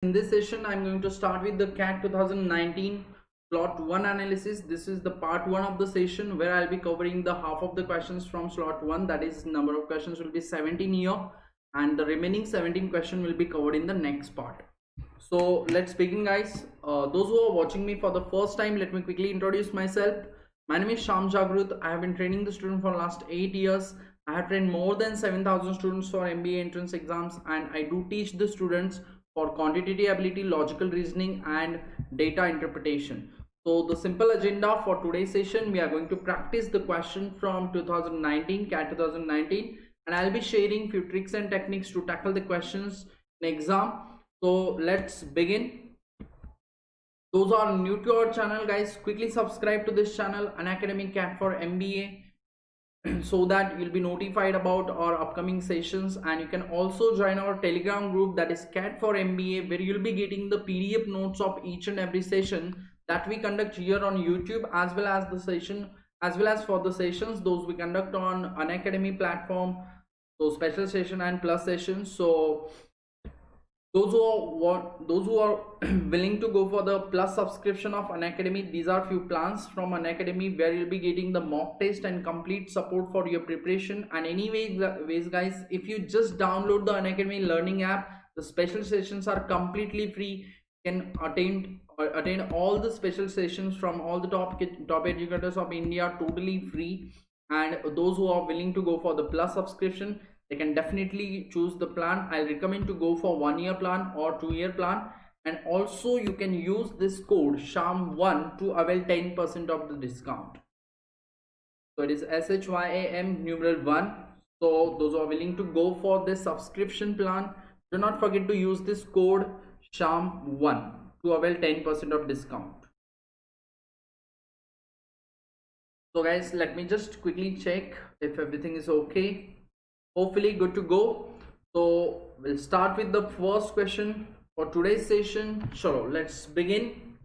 In this session, I'm going to start with the CAT 2019 slot 1 analysis. This is the part 1 of the session where I'll be covering the half of the questions from slot 1. That is, number of questions will be 17 here, and the remaining 17 questions will be covered in the next part. So let's begin, guys. Those who are watching me for the first time, let me quickly introduce myself. My name is Shyam Jagrut. I have been training the student for the last 8 years. I have trained more than 7,000 students for MBA entrance exams, and I do teach the students for quantitative ability, logical reasoning, and data interpretation. So the simple agenda for today's session, we are going to practice the question from 2019, CAT 2019, and I'll be sharing few tricks and techniques to tackle the questions in exam. So let's begin. Those are new to our channel, guys, quickly subscribe to this channel, Unacademy CAT4MBA, so that you'll be notified about our upcoming sessions. And you can also join our Telegram group, that is CAT4MBA, where you'll be getting the PDF notes of each and every session that we conduct here on YouTube, as well as for the sessions those we conduct on Unacademy platform, so special session and plus sessions. So those who are willing to go for the plus subscription of Unacademy, these are few plans from Unacademy where you'll be getting the mock test and complete support for your preparation. And anyways, guys, if you just download the Unacademy learning app, the special sessions are completely free. You can attain all the special sessions from all the top educators of India totally free. And those who are willing to go for the plus subscription, they can definitely choose the plan. I'll recommend to go for 1-year plan or 2-year plan. And also you can use this code SHYAM1 to avail 10% of the discount. So it is SHYAM numeral 1. So those who are willing to go for this subscription plan, do not forget to use this code SHYAM1 to avail 10% of discount. So guys, let me just quickly check if everything is okay. Hopefully good to go. So we'll start with the first question for today's session. Sure, let's begin.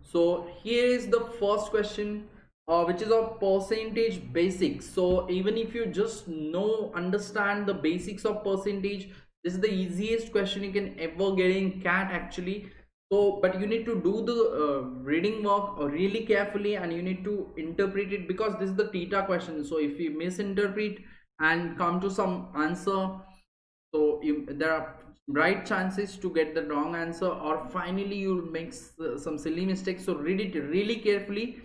So here is the first question, which is of percentage basics. So even if you just understand the basics of percentage, this is the easiest question you can ever get in CAT actually. So but you need to do the reading work really carefully, and you need to interpret it, because this is the theta question. So if you misinterpret and come to some answer, so there are right chances to get the wrong answer, or finally you'll make some silly mistakes. So read it really carefully.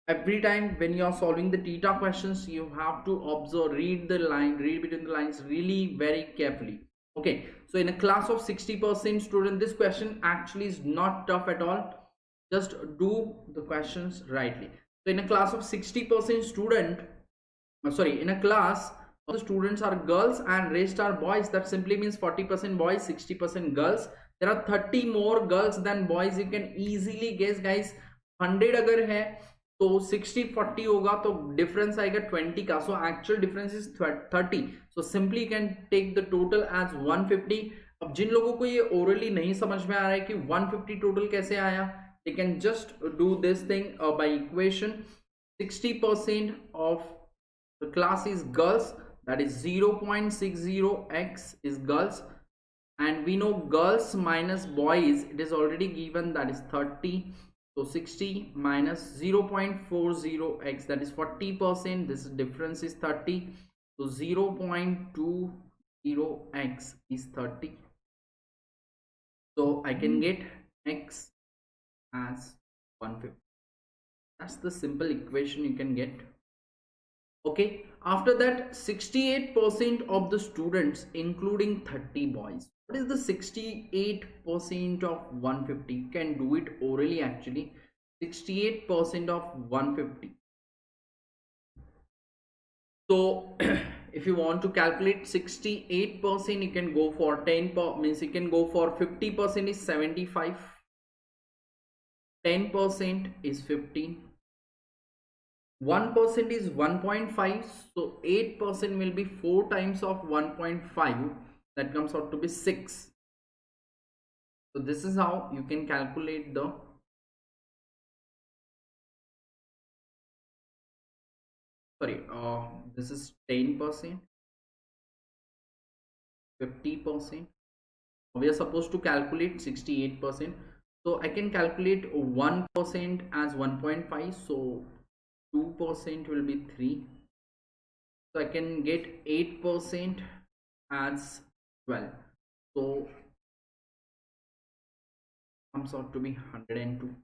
Every time when you are solving the theta questions, you have to observe, read between the lines really very carefully. Okay, so in a class of 60% student, this question actually is not tough at all. Just do the questions rightly. So in a class of 60% student, in a class the students are girls and rest are boys, that simply means 40% boys, 60% girls. There are 30 more girls than boys. You can easily guess, guys. 100 अगर है तो 60-40 होगा तो difference आएगा 20 का. So actual difference is 30. So simply you can take the total as 150. अब जिन लोगों को ये orally नहीं समझ में आ रहा है कि 150 total कैसे आया, they can just do this thing by equation. 60% of the class is girls, that is 0.60x is girls, and we know girls minus boys, it is already given, that is 30. So 60 minus 0.40x, that is 40%, this difference is 30. So 0.20x is 30. So I can get x as 150. That's the simple equation you can get. Okay, after that, 68% of the students, including 30 boys. What is the 68% of 150? You can do it orally actually. 68% of 150. So if you want to calculate 68%, you can go for 10%, you can go for 50% is 75. 10% is 15. 1% is 1.5, so 8% will be 4 times of 1.5, that comes out to be 6. So this is how you can calculate the this is 10%, 50%, We are supposed to calculate 68%. So I can calculate 1% as 1.5. So 2% will be 3. So I can get 8% as 12. So comes out to be 102.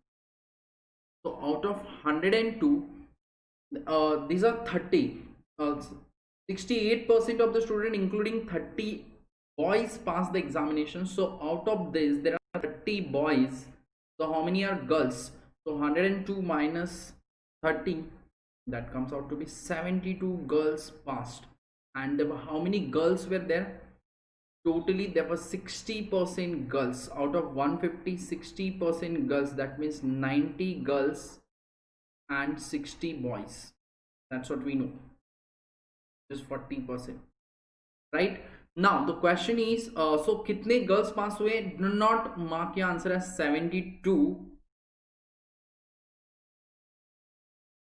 So out of 102, these are 30. 68% of the student, including 30 boys, pass the examination. So out of this, there are 30 boys. So how many are girls? So 102 minus 30, that comes out to be 72 girls passed. And there were, how many girls were there? Totally there were 60% girls. Out of 150, 60% girls. That means 90 girls and 60 boys. That's what we know. Just 40%. Right? Now the question is, so kitne girls pass हुए? Do not mark your answer as 72.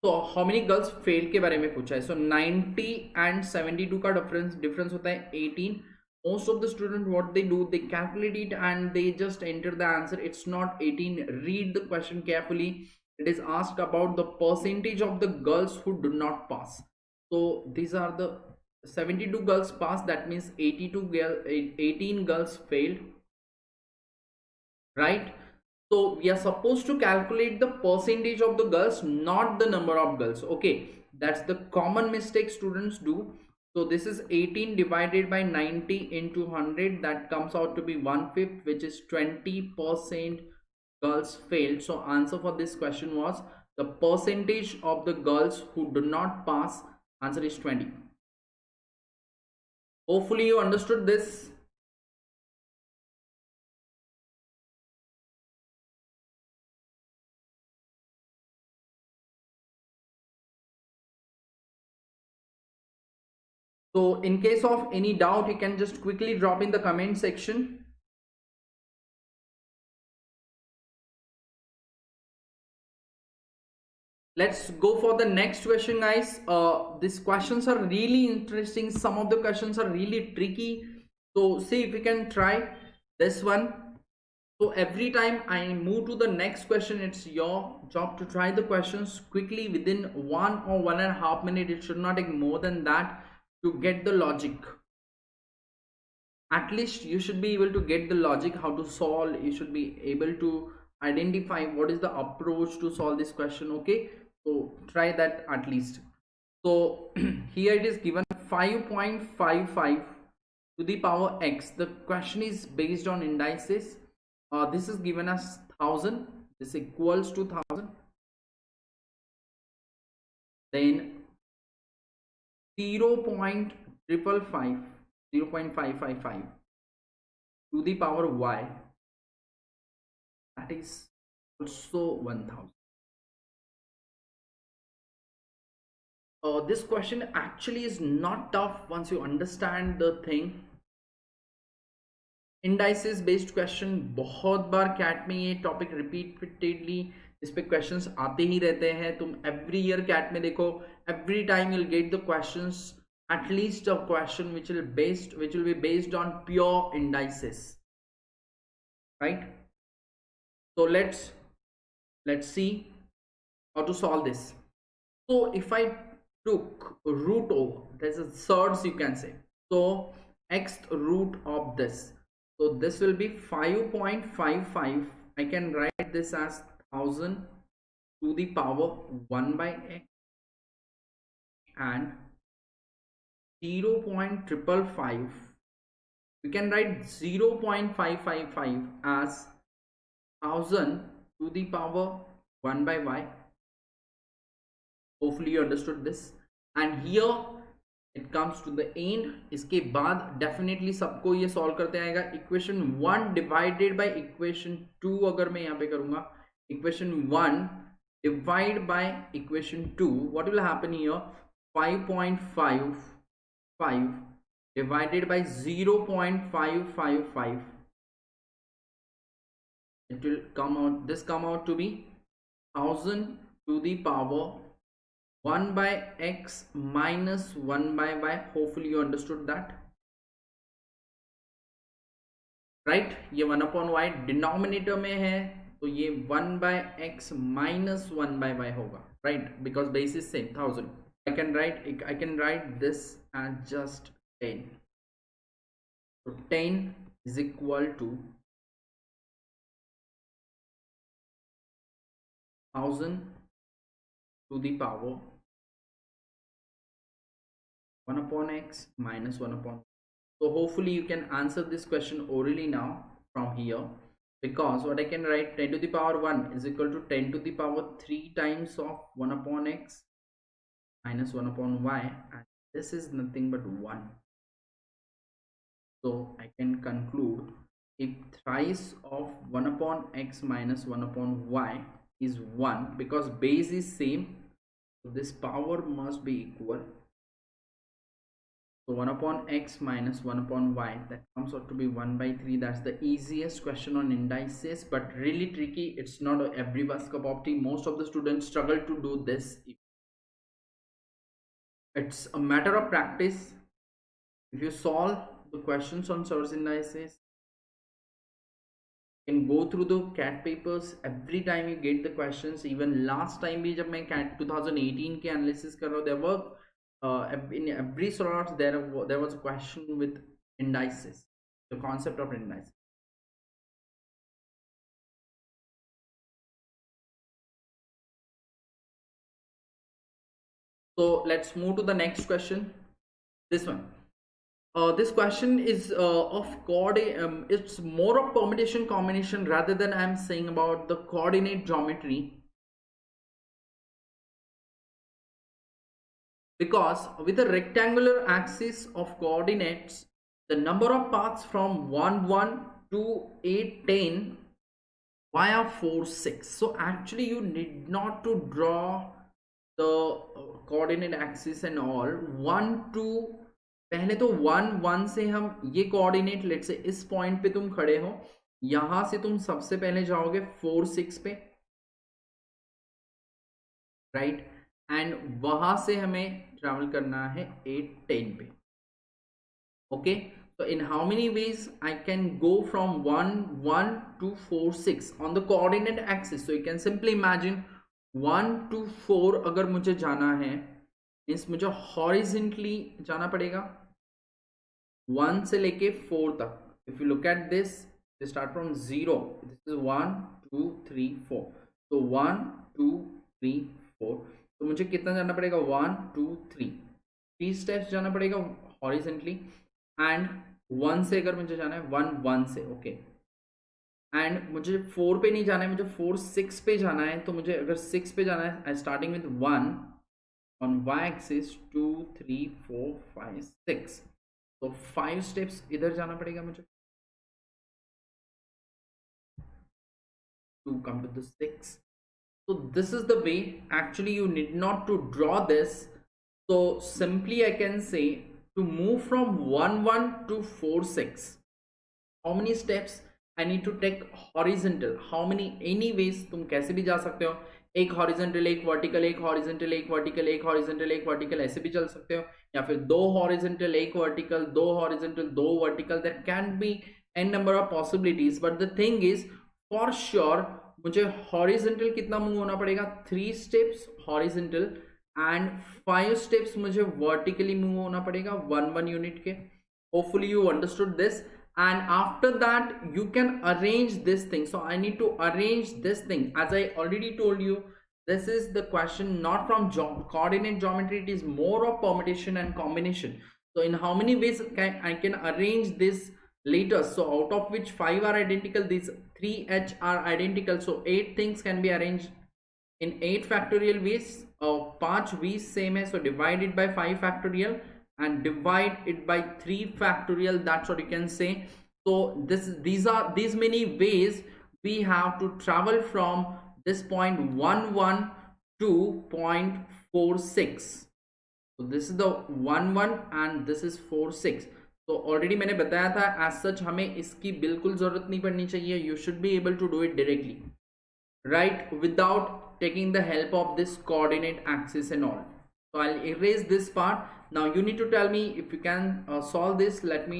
So how many girls failed के बारे में पूछा है. So 90 and 72 का difference होता है 18. Most of the students, what they do, they calculate it and they just enter the answer. It's not 18. Read the question carefully. It is asked about the percentage of the girls who do not pass. So these are the 72 girls passed. That means 18 girls failed, right? So we are supposed to calculate the percentage of the girls, not the number of girls. Okay, that's the common mistake students do. So this is 18 divided by 90 into 100. That comes out to be 1/5, which is 20% girls failed. So answer for this question was the percentage of the girls who do not pass. Answer is 20. Hopefully you understood this. So in case of any doubt, you can just quickly drop in the comment section. Let's go for the next question, guys. These questions are really interesting. Some of the questions are really tricky. So see if we can try this one. So every time I move to the next question, it's your job to try the questions quickly within 1 or 1.5 minutes. It should not take more than that to get the logic. At least you should be able to get the logic, how to solve. You should be able to identify what is the approach to solve this question. Okay, so try that at least. So here it is given 5.55 to the power x. The question is based on indices. This is given as 1000. This equals to 1000. Then 0.555 to the power y. That is also 1000. This question actually is not tough once you understand the thing. Indices based question बहुत बार cat में ये topic repeatedly इस पे questions आते ही रहते हैं. तुम every year cat में देखो, every time you will get the questions, at least a question which will be based on pure indices, right? So let's see how to solve this. So if I took root over, there's a thirds you can say, so xth root of this. So this will be 5.55. I can write this as 1000 to the power 1 by x and 0.555. We can write 0.555 as 1000 to the power 1 by y. Hopefully you understood this. And here it comes to the end. इसके बाद definitely सबको ये solve करते आएगा. Equation 1 divided by equation 2 अगर मैं यहाँ पे करूंगा, equation 1 divide by equation 2, what will happen here? 5.55 divided by 0.555. it will come out to be 1000 to the power 1 by x minus 1 by y. Hopefully you understood that, right ये 1/y denominator में है तो ये 1/x minus 1/y होगा, right, because base is same 1000. I can write this as just 10. So 10 is equal to 1000 to the power 1/x minus 1/. So hopefully you can answer this question orally now from here, because what I can write 10 to the power 1 is equal to 10 to the power 3 times of 1/x minus 1/y, and this is nothing but 1. So I can conclude if thrice of 1/x minus 1/y is 1, because base is same, so this power must be equal. So 1/x minus 1/y, that comes out to be 1/3. That's the easiest question on indices, but really tricky. It's not everyone's cup of tea. Most of the students struggle to do this. It's a matter of practice. If you solve the questions on source indices, you can go through the CAT papers every time you get the questions. Even last time bhi jab main CAT 2018 ke analysis kar raha hu, there were in every slot there was a question with indices, the concept of indices. So let's move to the next question. This one, this question is it's more of permutation combination rather than I'm saying about the coordinate geometry, because with a rectangular axis of coordinates, the number of paths from 1 1 to 8 10 via 4 6. So actually you need not to draw the coordinate axis and all. 1 2, पहले तो 1 1 से हम ये coordinate, late से इस point पे तुम खड़े हो, यहां से तुम सबसे पहले जाओगे 4 6 पे, राइट, एंड वहां से हमें ट्रैवल करना है 8 10 पे. Okay, so in how many ways I can go from 1 1 to 4 6 on the coordinate axis? So you can simply imagine 1 to 4 अगर मुझे जाना है, मीन्स मुझे हॉरिजेंटली जाना पड़ेगा 1 से लेके 4 तक. If you look at this, start from 0, this is 1 2 3 4. तो 1 2 3 4, तो मुझे कितना जाना पड़ेगा 1 2 3 स्टेप्स जाना पड़ेगा हॉरिजेंटली. एंड 1 से अगर मुझे जाना है 1 1 से, ओके, एंड मुझे 4 पे नहीं जाना है, मुझे 4 6 पे जाना है. तो मुझे अगर 6 पे जाना है, starting with 1 on y axis 2 3 4 5 6, तो 5 स्टेप्स इधर जाना पड़ेगा मुझे to come to the 6. So this is the way. Actually you need not to draw this. So simply I can say to move from 1 1 to 4 6, how many steps I need to take horizontal, how many, anyways तुम कैसे भी जा सकते हो, एक horizontal एक vertical, एक horizontal एक वर्टिकल, एक हॉरिजेंटल एक वर्टिकल, ऐसे भी चल सकते हो, या फिर 2 हॉरिजेंटल एक vertical, 2 horizontal 2 vertical. There can be n number of possibilities, but the thing is for sure मुझे हॉरिजेंटल कितना मूव होना पड़ेगा, 3 स्टेप्स हॉरिजेंटल एंड 5 स्टेप्स मुझे वर्टिकली मूव होना पड़ेगा 1 1 यूनिट के. Hopefully you understood this. And after that you can arrange this thing. So I need to arrange this thing. As I already told you, this is the question not from coordinate geometry, it is more of permutation and combination. So in how many ways I can arrange this later, so out of which 5 are identical, these 3h are identical, so 8 things can be arranged in 8 factorial ways. 5 ways same hai, so divide it by 5 factorial and divide it by 3 factorial. That's what you can say. So these many ways we have to travel from this point 1 1 to point 4 6. So this is the 1 1 and this is 4 6. तो already मैंने बताया था, as such हमें इसकी बिल्कुल जरूरत नहीं पड़नी चाहिए. You should be able to do it directly, right, without taking the help of this coordinate axis and all. So I'll erase this part. Now you need to tell me if you can solve this. Let me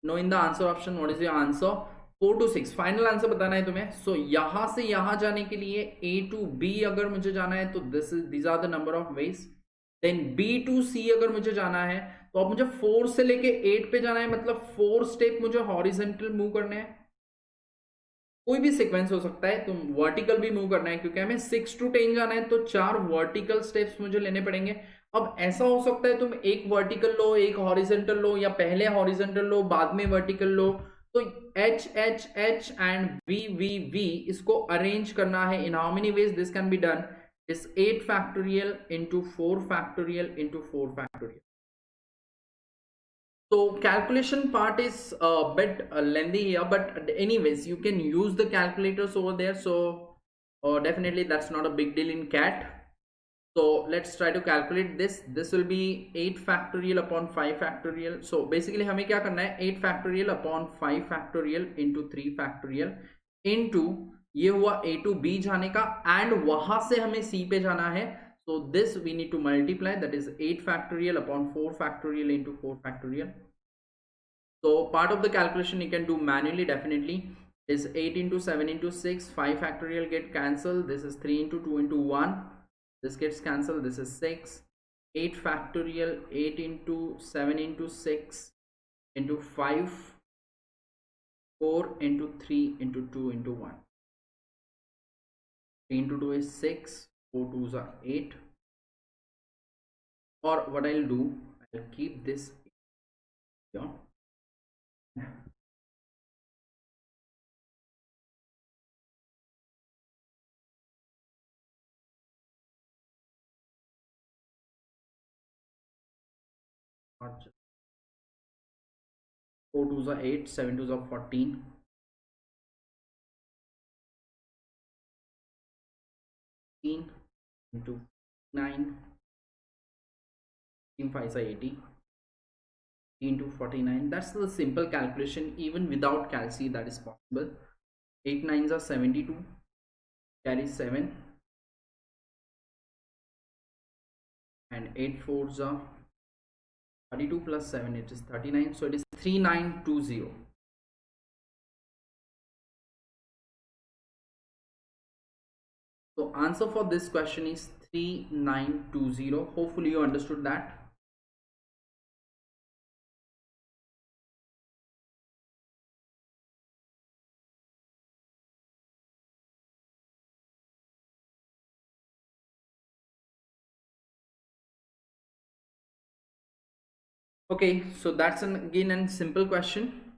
no in the answer option what is your answer 4 to 6 final answer बताना है तुम्हें. सो यहां से यहां जाने के लिए A to B अगर मुझे जाना है तो these are the number of ways. Then B to C अगर मुझे जाना है तो अब मुझे 4 से लेके 8 पे जाना है, मतलब 4 स्टेप मुझे हॉरिजेंटल मूव करने हैं. कोई भी सीक्वेंस हो सकता है, तुम वर्टिकल भी मूव करना है क्योंकि हमें 6 to 10 जाना है तो 4 वर्टिकल स्टेप्स मुझे लेने पड़ेंगे. अब ऐसा हो सकता है तुम एक वर्टिकल लो, एक हॉरिजेंटल लो, या पहले हॉरिजेंटल लो बाद में वर्टिकल लो. तो H H H and V V V इसको अरेंज करना है. In how many ways this can be done is 8 factorial into 4 factorial into 4 factorial. So calculation part is a bit lengthy here, but anyways you can use the calculators over there. So definitely that's not a big deal in CAT. So let's try to calculate this. This will be 8 factorial upon 5 factorial. So basically हमें क्या करना है, 8 factorial upon 5 factorial into 3 factorial into ये हुआ A to B जाने का, and वहां से हमें C पे जाना है. So this we need to multiply, that is 8 factorial upon 4 factorial into 4 factorial. So part of the calculation you can do manually definitely. Is 8 into 7 into 6, 5 factorial get cancelled. This is 3 into 2 into 1. This gets cancelled. This is 6. 8 factorial, 8 into 7 into 6 into 5, 4 into 3 into 2 into 1. 3 into 2 is 6, 4 2s are 8. Or what I'll do, I'll keep this here. Not just 4 2s are 8, 7 2s are 14. Into 9, 5 are 80, into 49. That's the simple calculation. Even without calci that is possible. 8 9s are 72, carry 7, and 8 4s are 32 plus 7, it is 39. So it is 3920. So answer for this question is 3920. Hopefully you understood that. Okay, so that's again a simple question.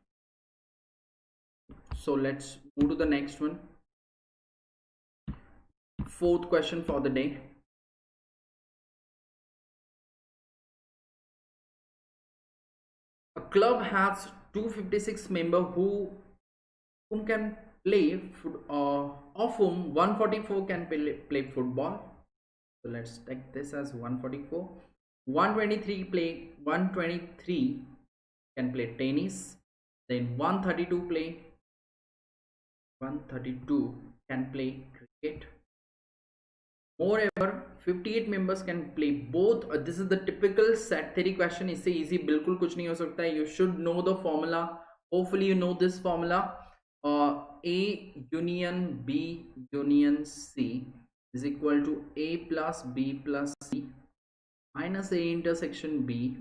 So let's move to the next one. Fourth question for the day. A club has 256 members whom can play of whom 144 can play football. So let's take this as 144. 123 can play tennis. Then 132 can play cricket. Moreover, 58 members can play both. This is the typical set theory question. इससे easy बिल्कुल कुछ नहीं हो सकता है. You should know the formula. Hopefully you know this formula. A union B union C is equal to A plus B plus C minus A intersection B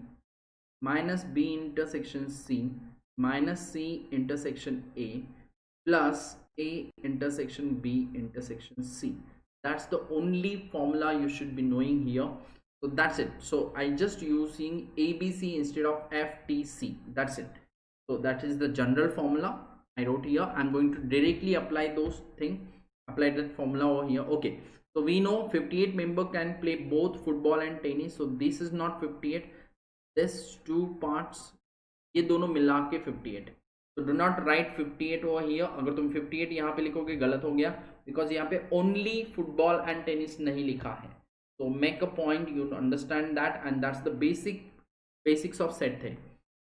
minus B intersection C minus C intersection A plus A intersection B intersection C. That's the only formula you should be knowing here. So that's it. So I just using ABC instead of FTC. That's it. So that is the general formula I wrote here. I'm going to directly apply those things, apply that formula over here. Okay, so we know 58 members can play both football and tennis. So this is not 58, this two parts ये दोनों मिला के 58. So do not write 58 over here. अगर तुम 58 यहाँ पे लिखोगे गलत हो गया, because यहाँ पे only football and tennis नहीं लिखा है. So make a point, you understand that, and that's the basics of set theory.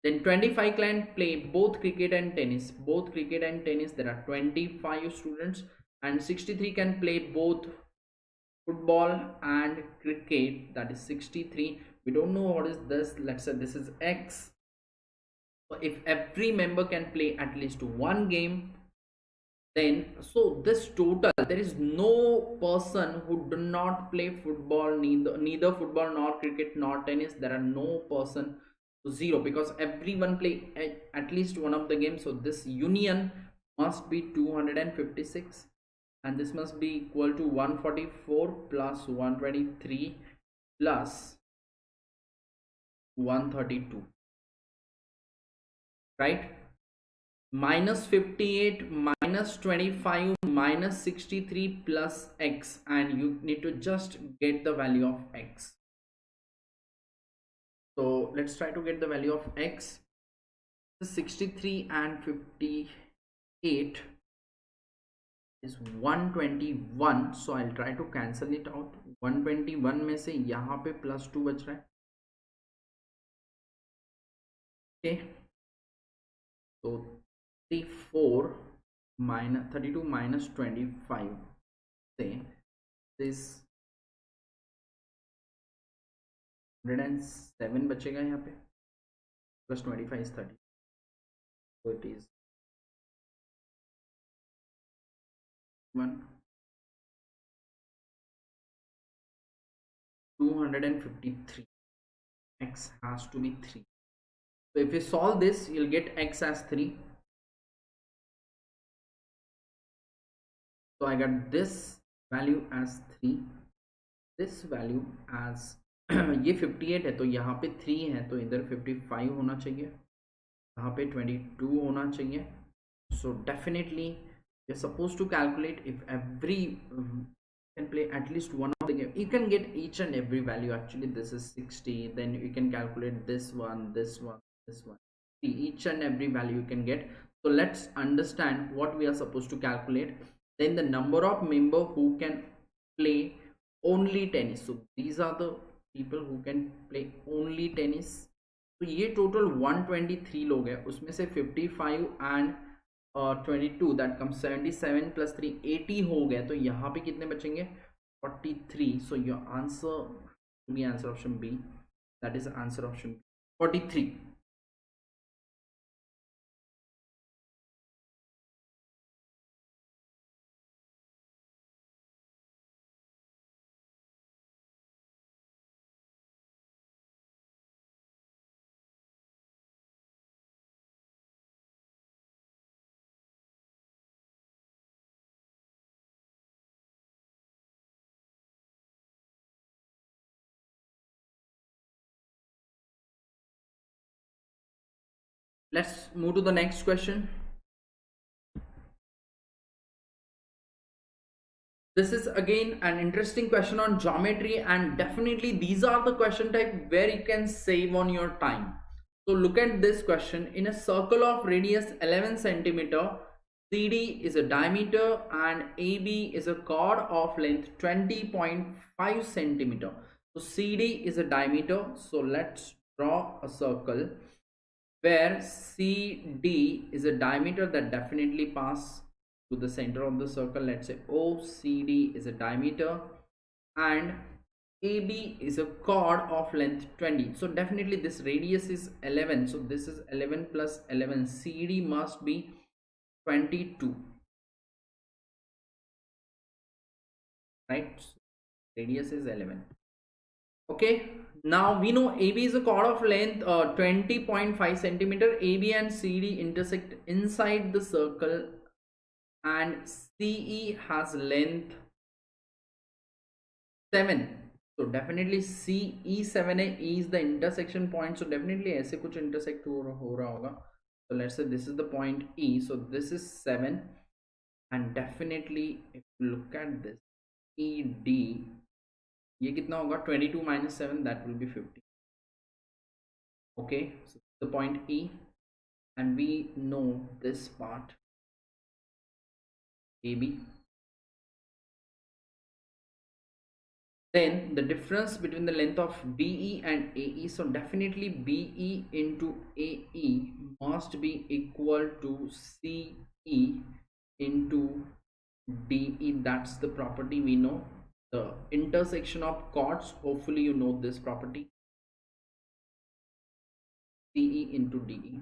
Then 25 can play both cricket and tennis. Both cricket and tennis, there are 25 students, and 63 can play both football and cricket. That is 63. We don't know what is this. Let's say this is X. So if every member can play at least one game, then so this total, there is no person who do not play football, neither football nor cricket nor tennis. There are no person, zero, because everyone play at least one of the games. So this union must be 256, and this must be equal to 144 plus 123 plus 132, right? Minus 58 minus 25 minus 63 plus x, and you need to just get the value of x. So let's try to get the value of x. 63 and 58 is 121. So I'll try to cancel it out. 121 में से यहाँ पे plus 2 बच रहा है. Okay, so 34 minus 32 minus 25, say this 107 बचेगा यहाँ पे, plus 25 is 30, so it is 253. X has to be 3. So if you solve this, you'll get x as 3. So I got this value as 3, this value as ये 58 है तो यहाँ पे 3 है, तो इधर 55 होना चाहिए, यहाँ पे 22 होना चाहिए. So definitely you're supposed to calculate if every can play at least one of the game. You can get each and every value. Actually this is 60, then you can calculate this one, this one, this one. Each and every value you can get. So let's understand what we are supposed to calculate. Then the number of member who can play only tennis. So these are the people who can play only tennis. तो ये total 123 लोग हैं, उसमें से 55 and 22 that come 77 plus 3 80 हो गए. तो यहाँ पे कितने बचेंगे? 43. So your answer B answer option B, that is answer option 43. Let's move to the next question. This is again an interesting question on geometry, and definitely these are the question type where you can save on your time. So look at this question. In a circle of radius 11 centimeter, CD is a diameter and AB is a chord of length 20.5 centimeter. So CD is a diameter. So let's draw a circle where CD is a diameter that definitely pass to the center of the circle. Let's say OCD is a diameter and AB is a chord of length 20. So definitely this radius is 11. So this is 11 plus 11. CD must be 22. Right? So radius is 11. Okay. Now we know AB is a chord of length 20.5 centimeter. AB and CD intersect inside the circle, and CE has length 7. So definitely CE7 is the intersection point. So definitely ऐसे कुछ intersect हो रहा होगा. So let's say this is the point E. So this is 7, and definitely if you look at this ED, ये कितना होगा? 22 minus 7, that will be 50. Okay, so the point E, and we know this part AB. Then the difference between the length of BE and AE, so definitely BE into AE must be equal to CE into DE. That's the property we know. The intersection of chords, hopefully you know this property, CE into DE.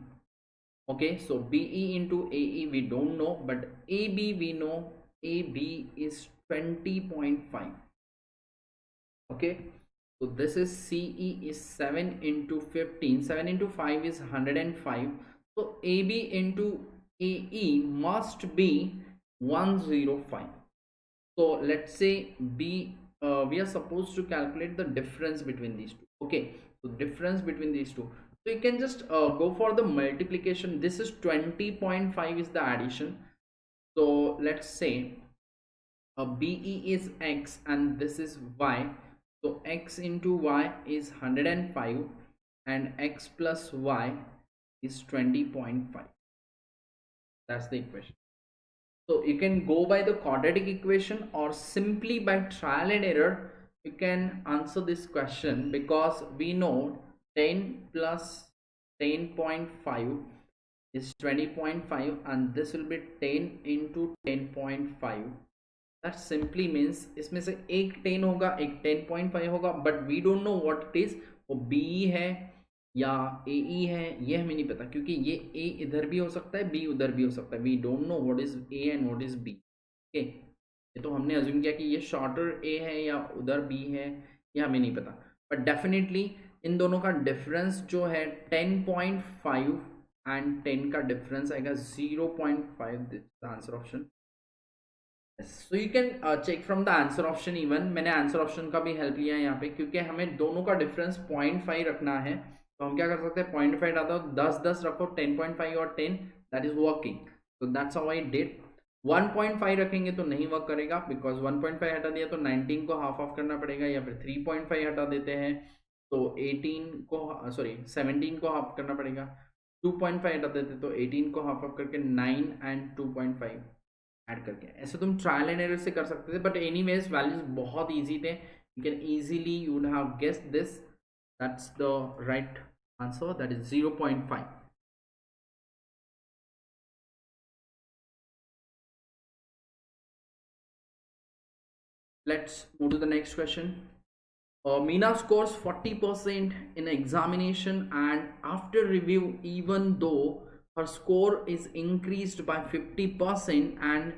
Okay, so BE into AE we don't know, but AB we know. AB is 20.5. Okay, so this is CE is 7 into 15. 7 into 5 is 105. So AB into AE must be 105. So let's say B, we are supposed to calculate the difference between these two. Okay, so difference between these two, so you can just go for the multiplication. This is 20.5 is the addition. So let's say BE is X and this is Y. So X into Y is 105 and X plus Y is 20.5. That's the equation. So you can go by the quadratic equation or simply by trial and error you can answer this question, because we know 10 plus 10.5 is 20.5 and this will be 10 into 10.5. that simply means इसमें से एक 10 होगा, एक 10.5 होगा, but we don't know what it is. वो BE है या AE है ये हमें नहीं पता, क्योंकि ये A इधर भी हो सकता है, B उधर भी हो सकता है. We don't know what is A and what is B. Okay, ये तो हमने अज्यूम किया कि ये शॉर्टर A है या उधर B है, ये हमें नहीं पता. बट डेफिनेटली इन दोनों का डिफरेंस जो है 10.5 एंड 10 का डिफरेंस आएगा 0.5. This answer option. So you can check from the answer option. even मैंने आंसर ऑप्शन का भी हेल्प लिया है यहाँ पे, क्योंकि हमें दोनों का डिफरेंस 0.5 रखना है. तो हम क्या कर सकते हैं, 0.5 डालते हो 10 रखो, 10.5 और 10, दैट इज वर्किंग. तो दैट्स हाउ आई डिड. 1.5 रखेंगे तो नहीं वर्क करेगा, बिकॉज 1.5 हटा दिया तो 19 को हाफ ऑफ करना पड़ेगा, या फिर 3.5 हटा देते हैं तो 18 को, सॉरी 17 को हाफ करना पड़ेगा. 2.5 हटा देते तो 18 को हाफ ऑफ करके 9 एंड 2.5 ऐड करके. ऐसे तुम ट्रायल एंड एरर से कर सकते थे, बट एनीवेज वैल्यूज बहुत इजी थे. You can easily, you would have guessed this. That's the right answer, that is 0.5. Let's move to the next question. Meena scores 40% in examination, and after review, even though her score is increased by 50% and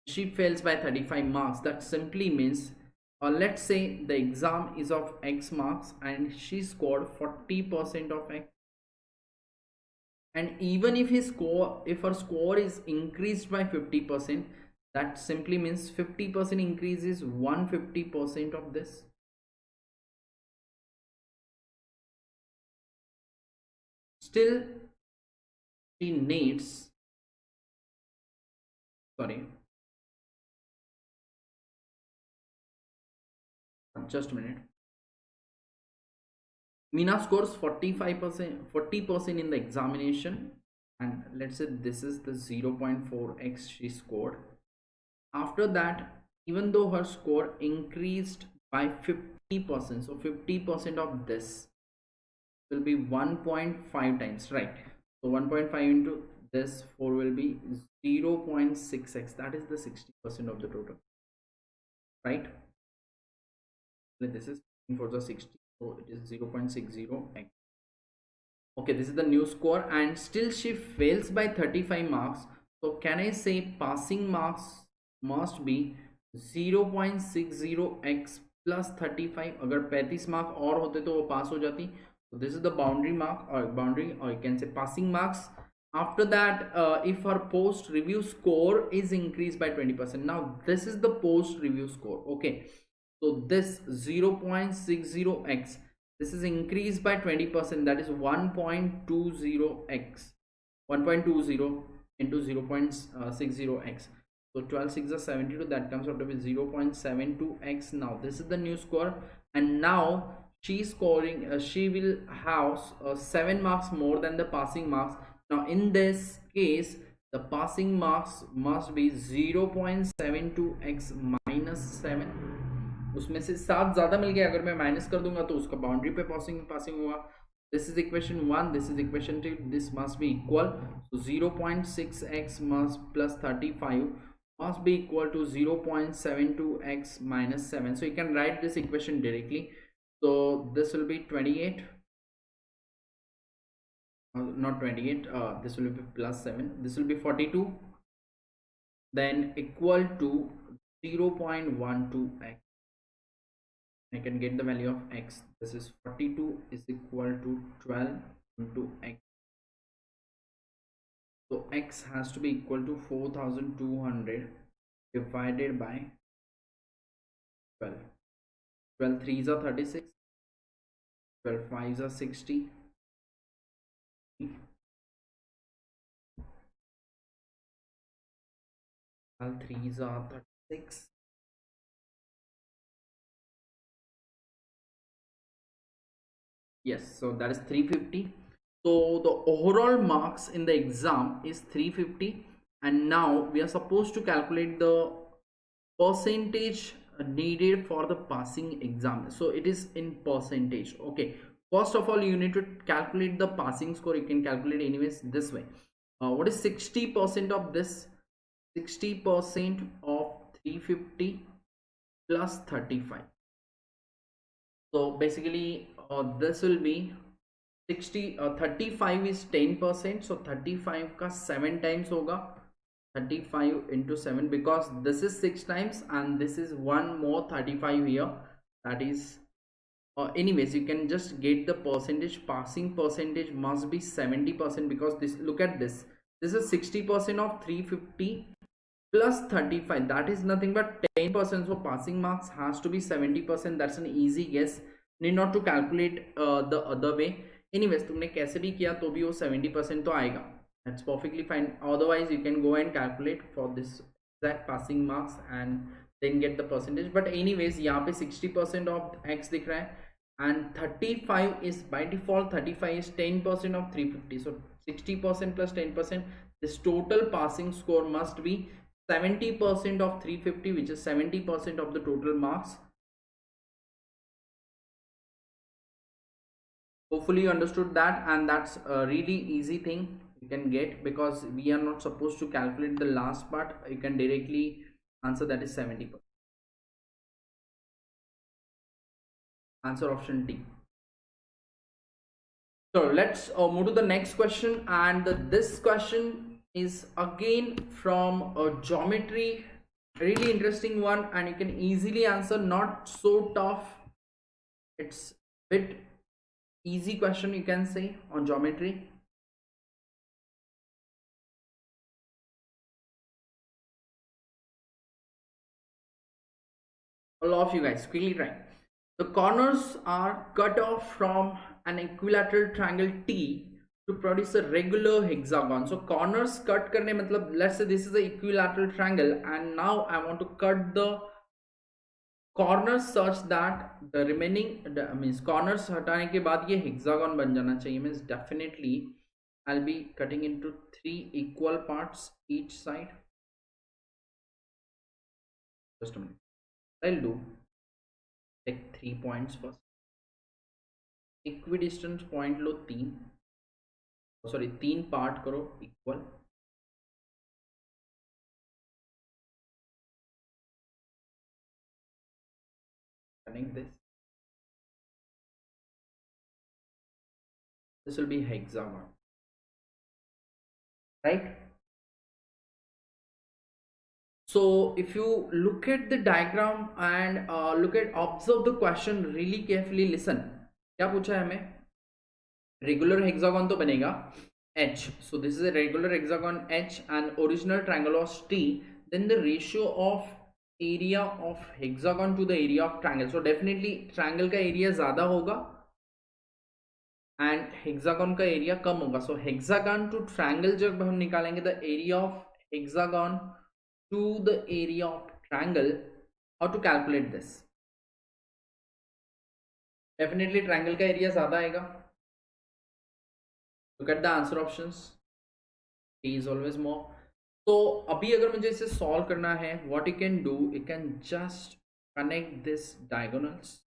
she fails by 35 marks, that simply means, let's say the exam is of X marks and she scored 40% of X, and even if her score is increased by 50%, that simply means 50% increase is 150% of this. Still she needs, sorry, just a minute. Meena scores 40% in the examination, and let's say this is the 0.4x she scored. After that, even though her score increased by 50%, so 50% of this will be 1.5 times, right? So 1.5 into this 4 will be 0.6x. that is the 60% of the total, right? This is for the 60, so it is 0.60x. okay, this is the new score, and still she fails by 35 marks. So can I say passing marks must be 0.60x plus 35. अगर 35 mark और होते तो वो पास हो जाती. So this is the boundary mark, or boundary, or you can say passing marks. After that, if her post review score is increased by 20%, now this is the post review score. Okay, so this 0.60x, this is increased by 20%, that is 1.20x. 1.20 into 0.60x. So 12 6 is 72, that comes out to be 0.72x. now this is the new score, and now she's scoring, she will have 7 marks more than the passing marks. Now in this case, the passing marks must be 0.72x minus 7. उसमें से 7 ज़्यादा मिल गया, अगर मैं minus कर दूंगा तो उसका बाउंड्री पे पासिंग होगा. This is equation 1, this is equation 2, this must be equal. So 0.6x must plus 35 must be equal to 0.72x minus 7. So you can write this equation directly. So this will be 28. not 28, this will be plus 7, this will be 42, then equal to 0.12x. I can get the value of x. This is 42 is equal to 12 into x. So x has to be equal to 4200 divided by 12. 12 3s are 36, 12 5s are 60, 12 3s are 36. Yes, so that is 350. So the overall marks in the exam is 350, and now we are supposed to calculate the percentage needed for the passing exam. So it is in percentage. Okay, first of all you need to calculate the passing score. You can calculate anyways this way. What is 60% of this? 60% of 350 plus 35. So basically this will be 60, 35 is 10%, so 35 का 7 times होगा, 35 into 7, because this is 6 times and this is one more 35 here, that is anyways you can just get the percentage. Passing percentage must be 70%, because this, look at this, this is 60% of 350 plus 35, that is nothing but 10%. So passing marks has to be 70%. that's an easy guess, need not to calculate the other way. Anyways तुमने कैसे भी किया तो भी वो 70% तो आएगा, that's perfectly fine. Otherwise you can go and calculate for this exact passing marks and then get the percentage. But anyways यहाँ पे 60% of x दिख रहा है, and 35 is by default, 35 is 10% of 350, so 60% plus 10%, this total passing score must be 70% of 350, which is 70% of the total marks. Hopefully you understood that, and that's a really easy thing you can get, because we are not supposed to calculate the last part. You can directly answer, that is 70%. Answer option D. So let's move to the next question, and this question is again from geometry, really interesting one, and you can easily answer, not so tough, it's bit easy question you can say on geometry. All of you guys quickly try. The corners are cut off from an equilateral triangle T to produce a regular hexagon. So corners cut करने मतलब, let's say this is an equilateral triangle and now I want to cut the corners such that the remaining means corners हटाने के बाद ये hexagon बन जाना चाहिए. Means definitely I'll be cutting into 3 equal parts each side. Just a minute. I'll do take 3 points first. Equidistant point low 3, sorry 3 part करो equal. Connect this. This will be hexagon, right? So if you look at the diagram and observe the question really carefully, listen. क्या पूछा है हमें? Regular hexagon तो बनेगा H. So this is a regular hexagon H and original triangle was T. Then the ratio of area of hexagon to the area of triangle. So definitely triangle का area ज़्यादा होगा and hexagon का area कम होगा. So hexagon to triangle जब हम निकालेंगे, the area of hexagon to the area of triangle, how to calculate this? Definitely triangle का area ज़्यादा आएगा. Look at the answer options. A is always more. So अभी अगर मुझे इसे solve करना है, what you can do, you can just connect this diagonals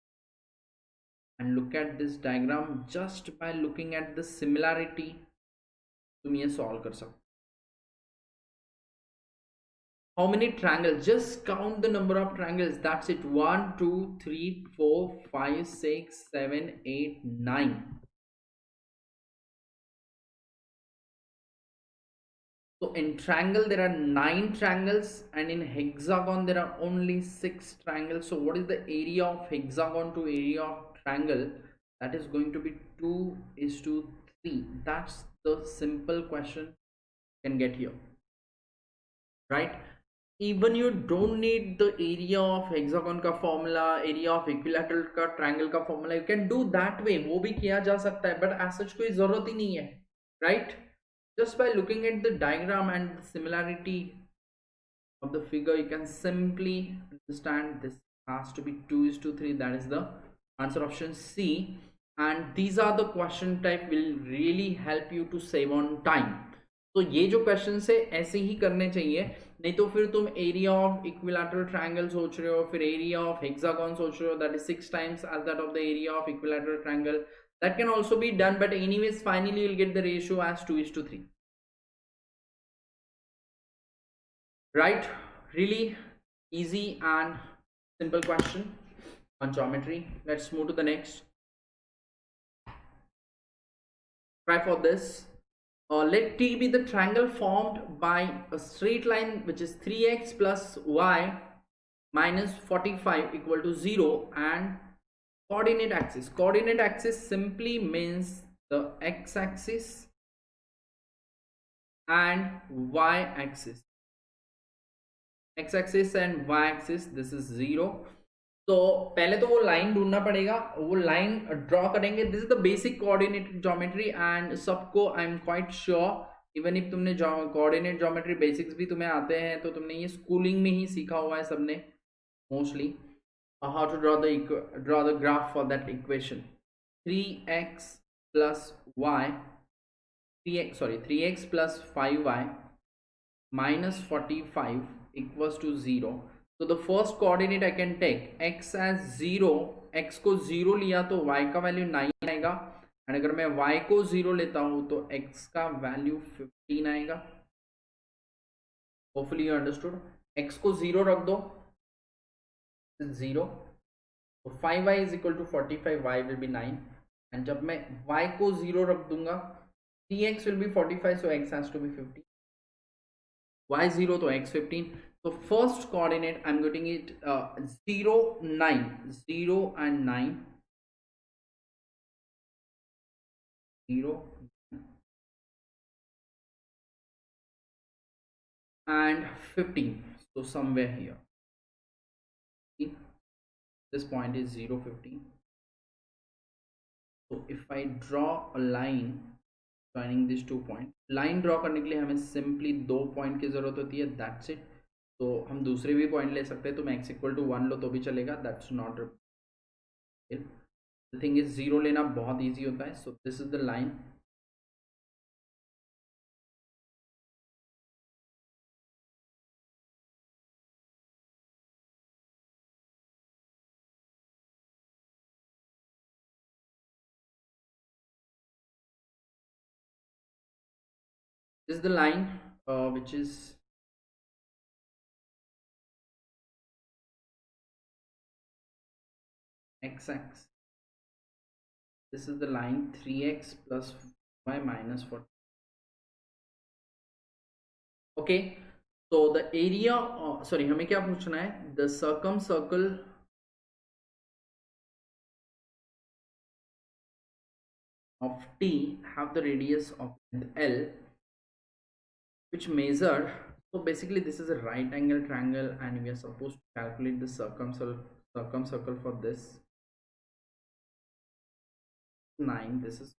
and look at this diagram. Just by looking at the similarity तुम ये solve कर सकते. How many triangles? Just count the number of triangles. That's it. 1 2 3 4 5 6 7 8 9. So in triangle there are 9 triangles, and in hexagon there are only 6 triangles. So what is the area of hexagon to area of triangle? That is going to be 2:3. That's the simple question you can get here, right? Even you don't need the area of hexagon का formula, area of equilateral का triangle का formula. You can do that way, वो भी किया जा सकता है, but as such कोई जरूरत ही नहीं है, right? Just by looking at the diagram and the similarity of the figure, you can simply understand this has to be 2:3. That is the answer, option C. And these are the question type will really help you to save on time. तो ये जो question है ऐसे ही करने चाहिए, नहीं तो फिर तुम एरिया ऑफ इक्विलैटरल ट्रायंगल सोच रहे हो, फिर एरिया ऑफ हेक्सागन सोच रहे हो, that is 6 times as that of the area of equilateral triangle. That can also be done, but anyways finally you'll get the ratio as 2:3, right? Really easy and simple question on geometry. Let's move to the next. Try for this. Let T be the triangle formed by a straight line which is 3x plus y minus 45 equal to 0, and coordinate axis. Coordinate axis simply means the x-axis and y-axis. X-axis and y-axis, this is 0. तो पहले तो वो line ढूंढना पड़ेगा, वो line draw करेंगे. This is the basic coordinated geometry, and सबको I am quite sure even if तुमने कोऑर्डिनेट ज्योमेट्री बेसिक्स भी तुम्हें आते हैं तो तुमने ये स्कूलिंग में ही सीखा हुआ है सबने mostly, how to draw the graph for that equation. 3x plus y 3x plus 5y minus 45 equals to 0. So the first coordinate I can take x as 0. x को 0 लिया तो y का वैल्यू 9 आएगा, एंड अगर मैं y को 0 लेता हूं तो x का वैल्यू 15 आएगा. Hopefully you understood. x को 0 रख दो, 0, तो 5y is equal to 45, y will be 9, and जब मैं y को 0 रख दूंगा 3x will be 45, so x has to be 15, y 0 तो x 15. So first coordinate I'm getting it 0, 9, 0 and 9, 0 and 15. So somewhere here, this point is 0, 15. So if I draw a line joining these 2 points, line draw करने के लिए हमें simply 2 point की जरूरत होती है, that's it. तो हम दूसरे भी पॉइंट ले सकते हैं, तुम x इक्वल टू 1 लो तो भी चलेगा, that's not. The thing is 0 लेना बहुत इजी होता है. So this is the line. This is the line which is x-axis. This is the line 3x plus y minus 40. Okay, so the area sorry हमें क्या पूछना है, the circumcircle of T have the radius of L which measure. So basically this is a right angle triangle and we are supposed to calculate the circumcircle for this 9. This is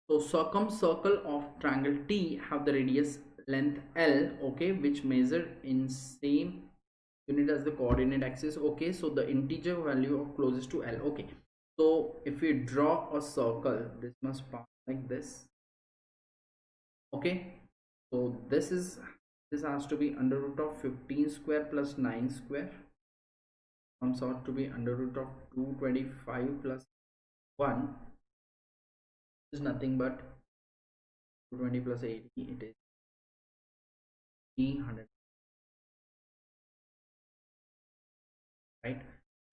so circumcircle of triangle T have the radius length L, okay, which measure in same unit as the coordinate axis. Okay, so the integer value of closest to L. Okay, so if we draw a circle, this must pass like this. Okay, so this has to be under root of 15 square plus 9 square, comes out to be under root of 225 plus 1. is nothing but 220 plus 80, it is 300, right?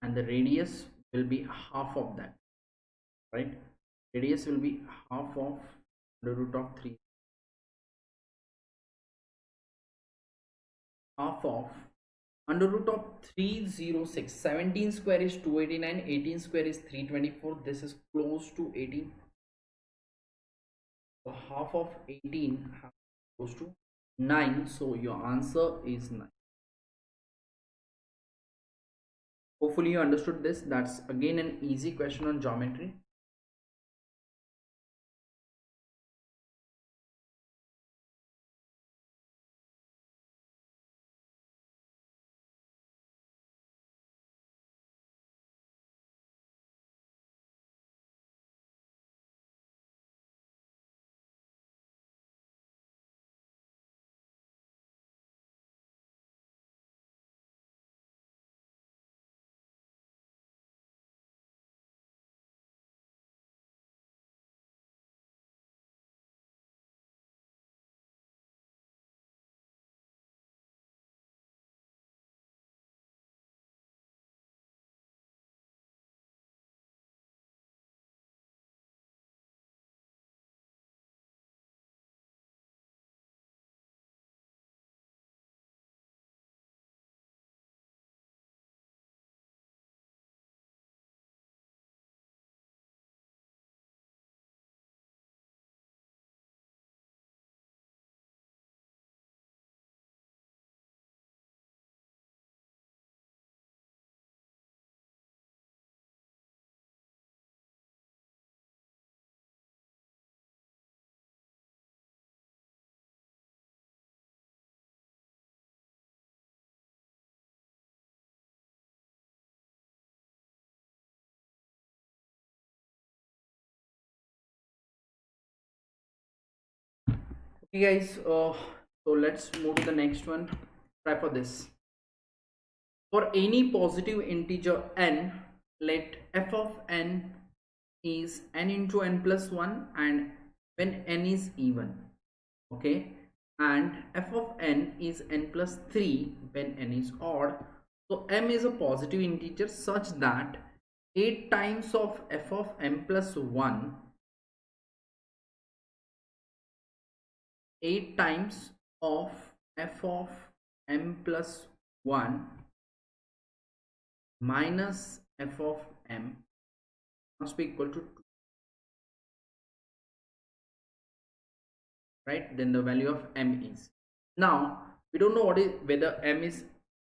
And the radius will be half of that, right? Radius will be half of the root of 3, half of under root of 306. 17 square is 289, 18 square is 324. This is close to 18. So half of 18 goes to 9. So your answer is 9. Hopefully you understood this. That's again an easy question on geometry. Okay guys, so let's move to the next one. Try for this. For any positive integer n, let f of n is n into n plus 1 and when n is even, okay, and f of n is n plus 3 when n is odd. So m is a positive integer such that 8 times of f of m plus 1, 8 times of f of m plus 1 minus f of m must be equal to 2, right? Then the value of m is, now we don't know what is whether m is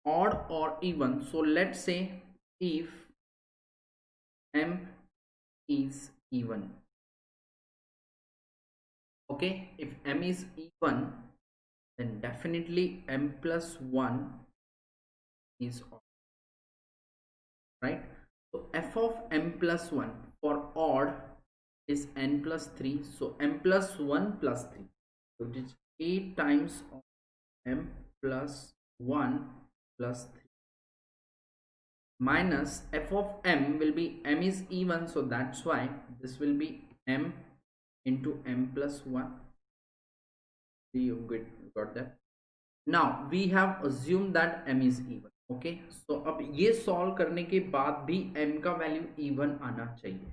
odd or even. So let's say if m is even, okay, if m is even, then definitely m plus 1 is odd, right? So f of m plus 1 for odd is n plus 3, so m plus 1 plus 3, so it is 8 times of m plus 1 plus 3 minus f of m will be, m is even, so that's why this will be m into m plus 1. You got that? Now we have assumed that m is even, okay. So अब ये solve करने के बाद भी m का value even आना चाहिए.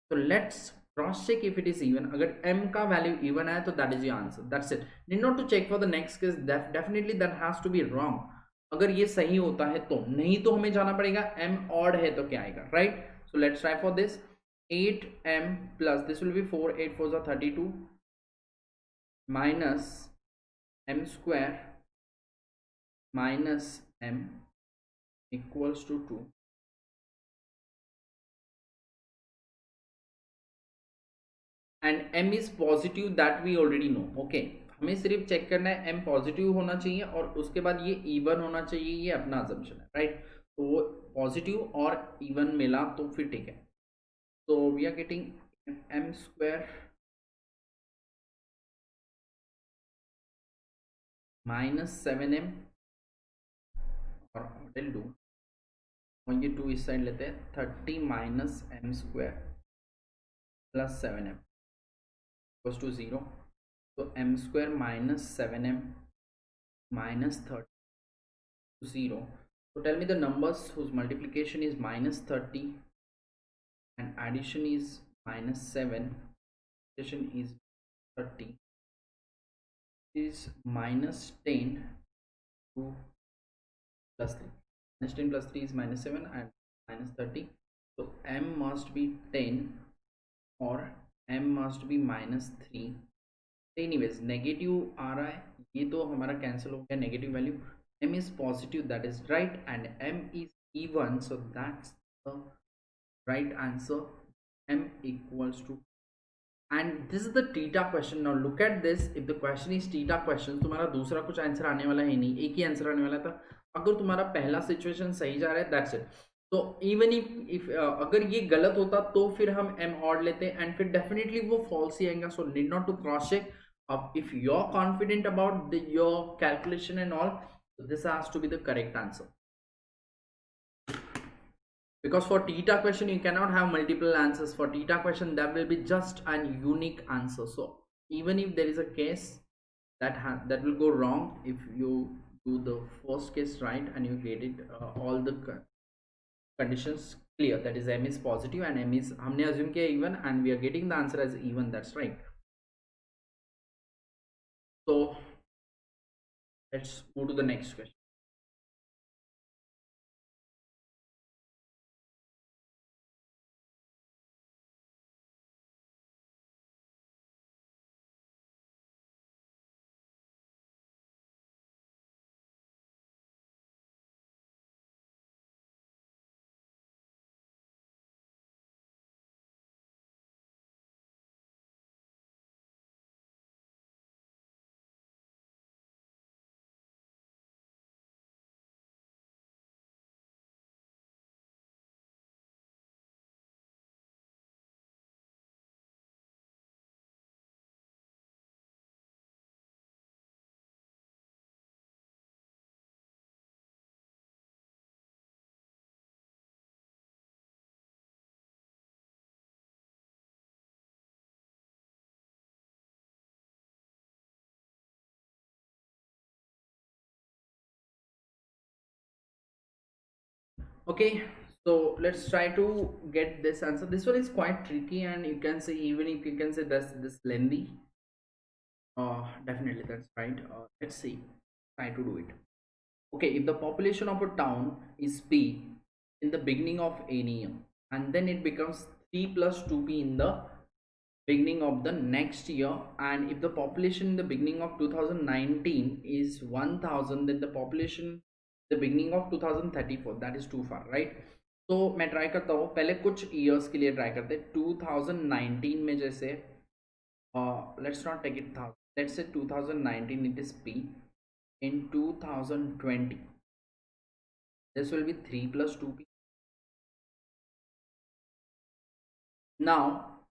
So let's cross check if it is even. अगर m का value even आया तो that is the answer. That's it. Need not to check for the next case. Definitely that has to be wrong. अगर ये सही होता है तो, नहीं तो हमें जाना पड़ेगा m odd है तो क्या आएगा, right? So let's try for this. 8m plus this will be 4, 8 4s are 32 minus m square minus m equals to 2. And m is positive, that we already know, okay. हमें सिर्फ check करना है m positive होना चाहिए और उसके बाद ये इवन होना चाहिए, ये अपना assumption है, राइट? तो वो पॉजिटिव और इवन मिला तो फिर ठीक है. तो we are getting m square minus 7m और डेल 2 और ये 2 इस साइड लेते हैं, 30 minus m square plus 7m. equals to 0. So m square minus 7m minus 30 to 0. So tell me the numbers whose multiplication is minus 30 and addition is minus 7. Addition is 30 is minus 10 to plus 3. Minus 10 plus 3 is minus 7 and minus 30. So m must be 10 or m must be minus 3. Anyways, negative आ रहा है, ये तो हमारा cancel हो गया, negative value. m is positive, that is right, and m is even, so that's the right answer. M equals to, and this is the theta question. Now look at this. If the question is theta question, तुम्हारा दूसरा कुछ answer आने वाला है नहीं, एक ही answer आने वाला था. अगर तुम्हारा पहला सिचुएशन सही जा रहा है, that's it. तो इवन इफ अगर ये गलत होता तो फिर हम m ऑड लेते एंड फिर डेफिनेटली वो फॉल्स ही आएगा. So need not to cross check. If you're confident about your calculation and all, this has to be the correct answer, because for theta question you cannot have multiple answers. For theta question there will be just an unique answer. So even if there is a case that will go wrong, if you do the first case right and you get it all the conditions clear, that is m is positive and m is हमने assume किया even and we are getting the answer as even, that's right. So let's move to the next question. Okay, so let's try to get this answer. This one is quite tricky, and you can say, even if you can say that's this lengthy, definitely that's right. Let's see, try to do it. Okay, if the population of a town is p in the beginning of any year, and then it becomes 3 plus 2p in the beginning of the next year, and if the population in the beginning of 2019 is 1000, then the population the beginning of 2034, that is too far, right? तो मैं try करता हूँ, पहले कुछ years के लिए try करते हैं. 2019 में जैसे let's not take it 1000, let's say 2019 it is p. In 2020 this will be 3 plus 2p. Now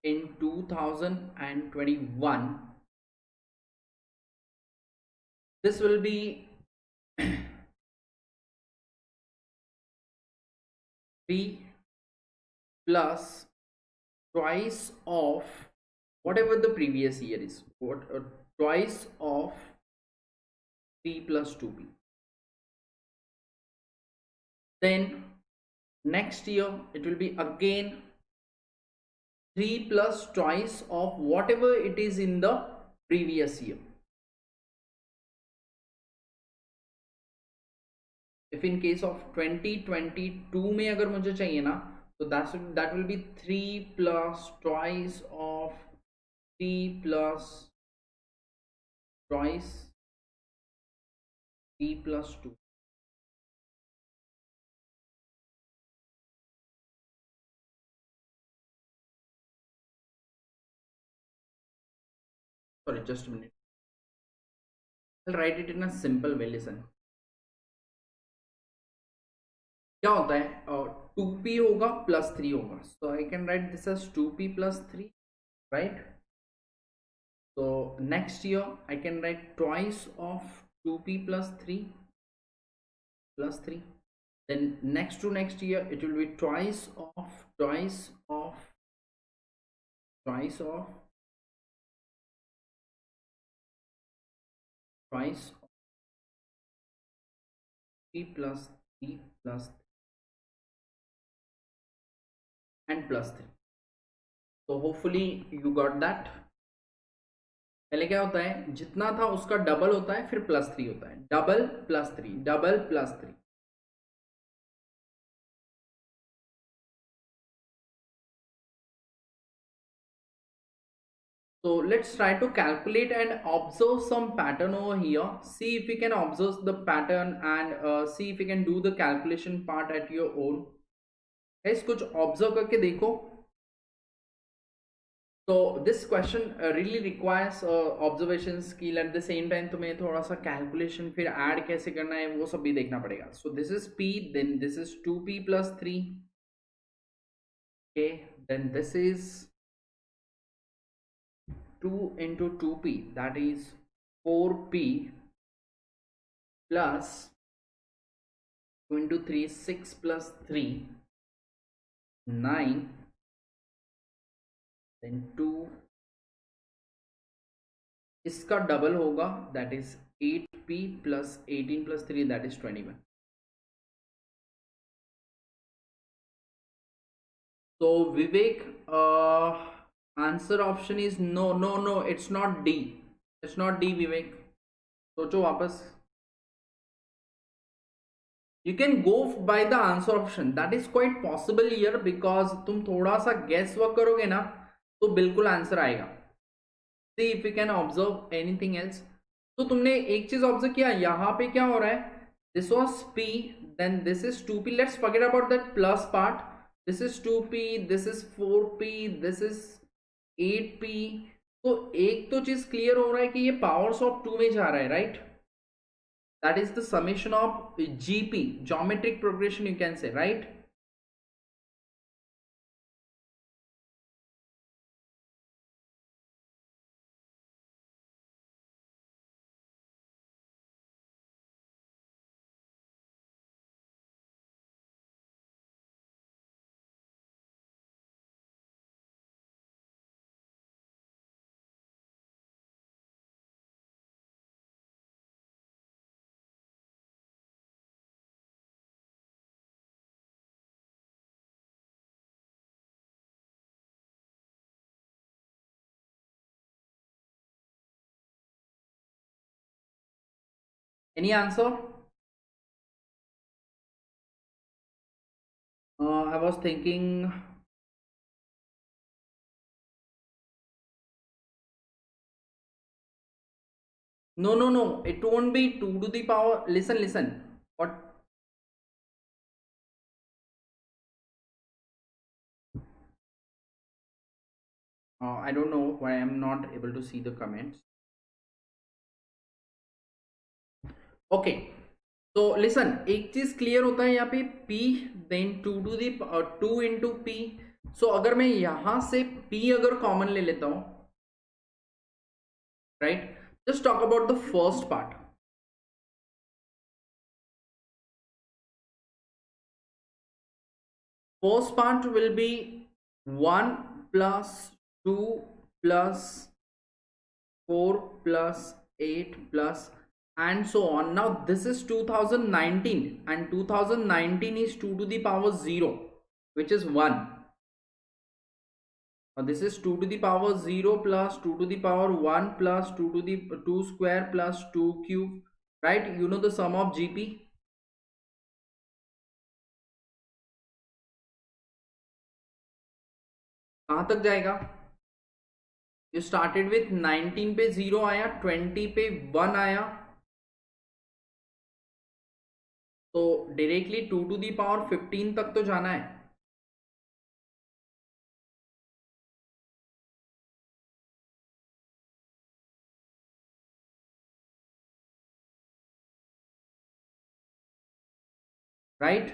in 2021 this will be 3 plus twice of whatever the previous year is, twice of 3 plus 2p. Then next year it will be again 3 plus twice of whatever it is in the previous year. If in case of 2022 में अगर मुझे चाहिए ना, तो that will be 3 plus twice of 3 plus twice 3 plus 2. Sorry, just a minute. I'll write it in a simple way. Listen, क्या होता है, 2p होगा प्लस 3 होगा. So I can write this as 2p plus 3, right? So next year I can write twice of 2p plus 3 plus 3. Then next to next year it will be twice of twice p plus 3 plus and plus 3. So hopefully you got that. पहले क्या होता है, जितना था उसका double होता है, फिर प्लस 3 होता है, double plus 3, double plus 3. So let's try to calculate and observe some pattern over here. See if we can observe the pattern and see if we can do the calculation part at your own. Guys, कुछ observe करके देखो. So this question really requires observation skill. At the same time तुम्हें थोड़ा सा calculation फिर add कैसे करना है वो सब भी देखना पड़ेगा. So this is p, then this is 2p plus 3. Okay, then this is 2 into 2p, that is 4p plus 2 into 3, 6 plus 3, 9, then 2, इसका डबल होगा, that is 8p plus 18 plus 3, that is 21. So Vivek, answer option is no, it's not D, it's not D. Vivek, सोचो वापस. You can go by the answer option, that is quite possible here, because तुम थोड़ा सा guess work करोगे ना तो बिल्कुल answer आएगा. See if you can observe anything else. तो तुमने एक चीज ऑब्जर्व किया, यहाँ पे क्या हो रहा है, this was p, then this is 2p. Let's forget about that plus part. This is 2p, this is 4p, this is 8p. तो एक तो चीज क्लियर हो रहा है कि ये पावर्स ऑफ 2 में जा रहा है, right? That is the summation of GP, geometric progression, you can say, right? Any answer? I was thinking. No. It won't be 2 to the power. Listen. What? I don't know why I'm not able to see the comments. Okay. तो listen, एक चीज clear होता है यहाँ पे p, then 2 to the 2 into p. So अगर मैं यहां से p अगर कॉमन ले लेता हूं, right? Just talk about the first part. First part will be 1 plus 2 plus 4 plus 8 plus and so on. Now this is 2019 and 2019 is 2 to the power 0, which is 1. Now this is 2 to the power 0 plus 2 to the power 1 plus 2 to the 2 square plus 2 cube, right? You know the sum of GP. कहाँ तक जाएगा? You started with 19 पे 0 आया, 20 पे 1 आया, तो directly 2 to the power 15 तक तो जाना है. Right?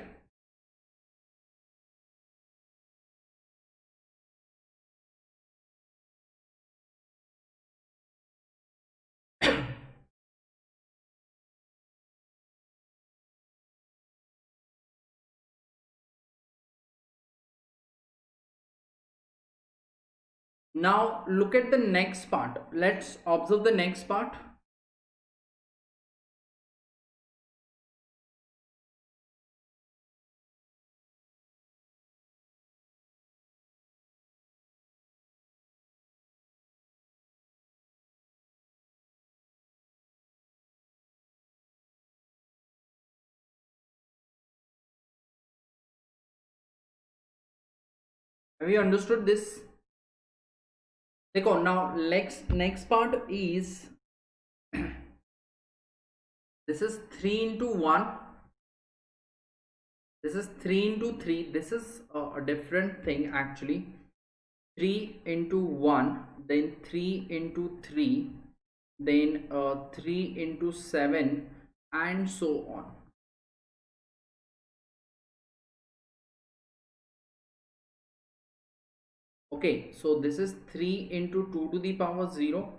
Now look at the next part. Let's observe the next part. Have you understood this? देखो, now next part is this is 3 into 1, this is 3 into 3, this is a different thing actually. 3 into 1, then 3 into 3, then 3 into 7, and so on. Okay, so this is 3 into 2 to the power 0.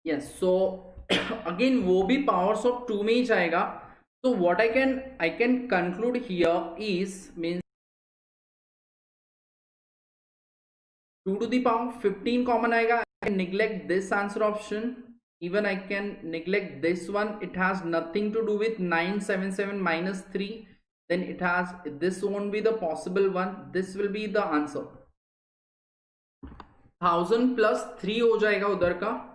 Yes, so again वो भी powers of 2 में ही जाएगा. So what I can conclude here is means 2 to the power 15 common आएगा. I can neglect this answer option. Even I can neglect this one. It has nothing to do with 977 minus 3. Then it has, this won't be the possible one. This will be the answer. 1000 plus 3 हो जाएगा उधर का.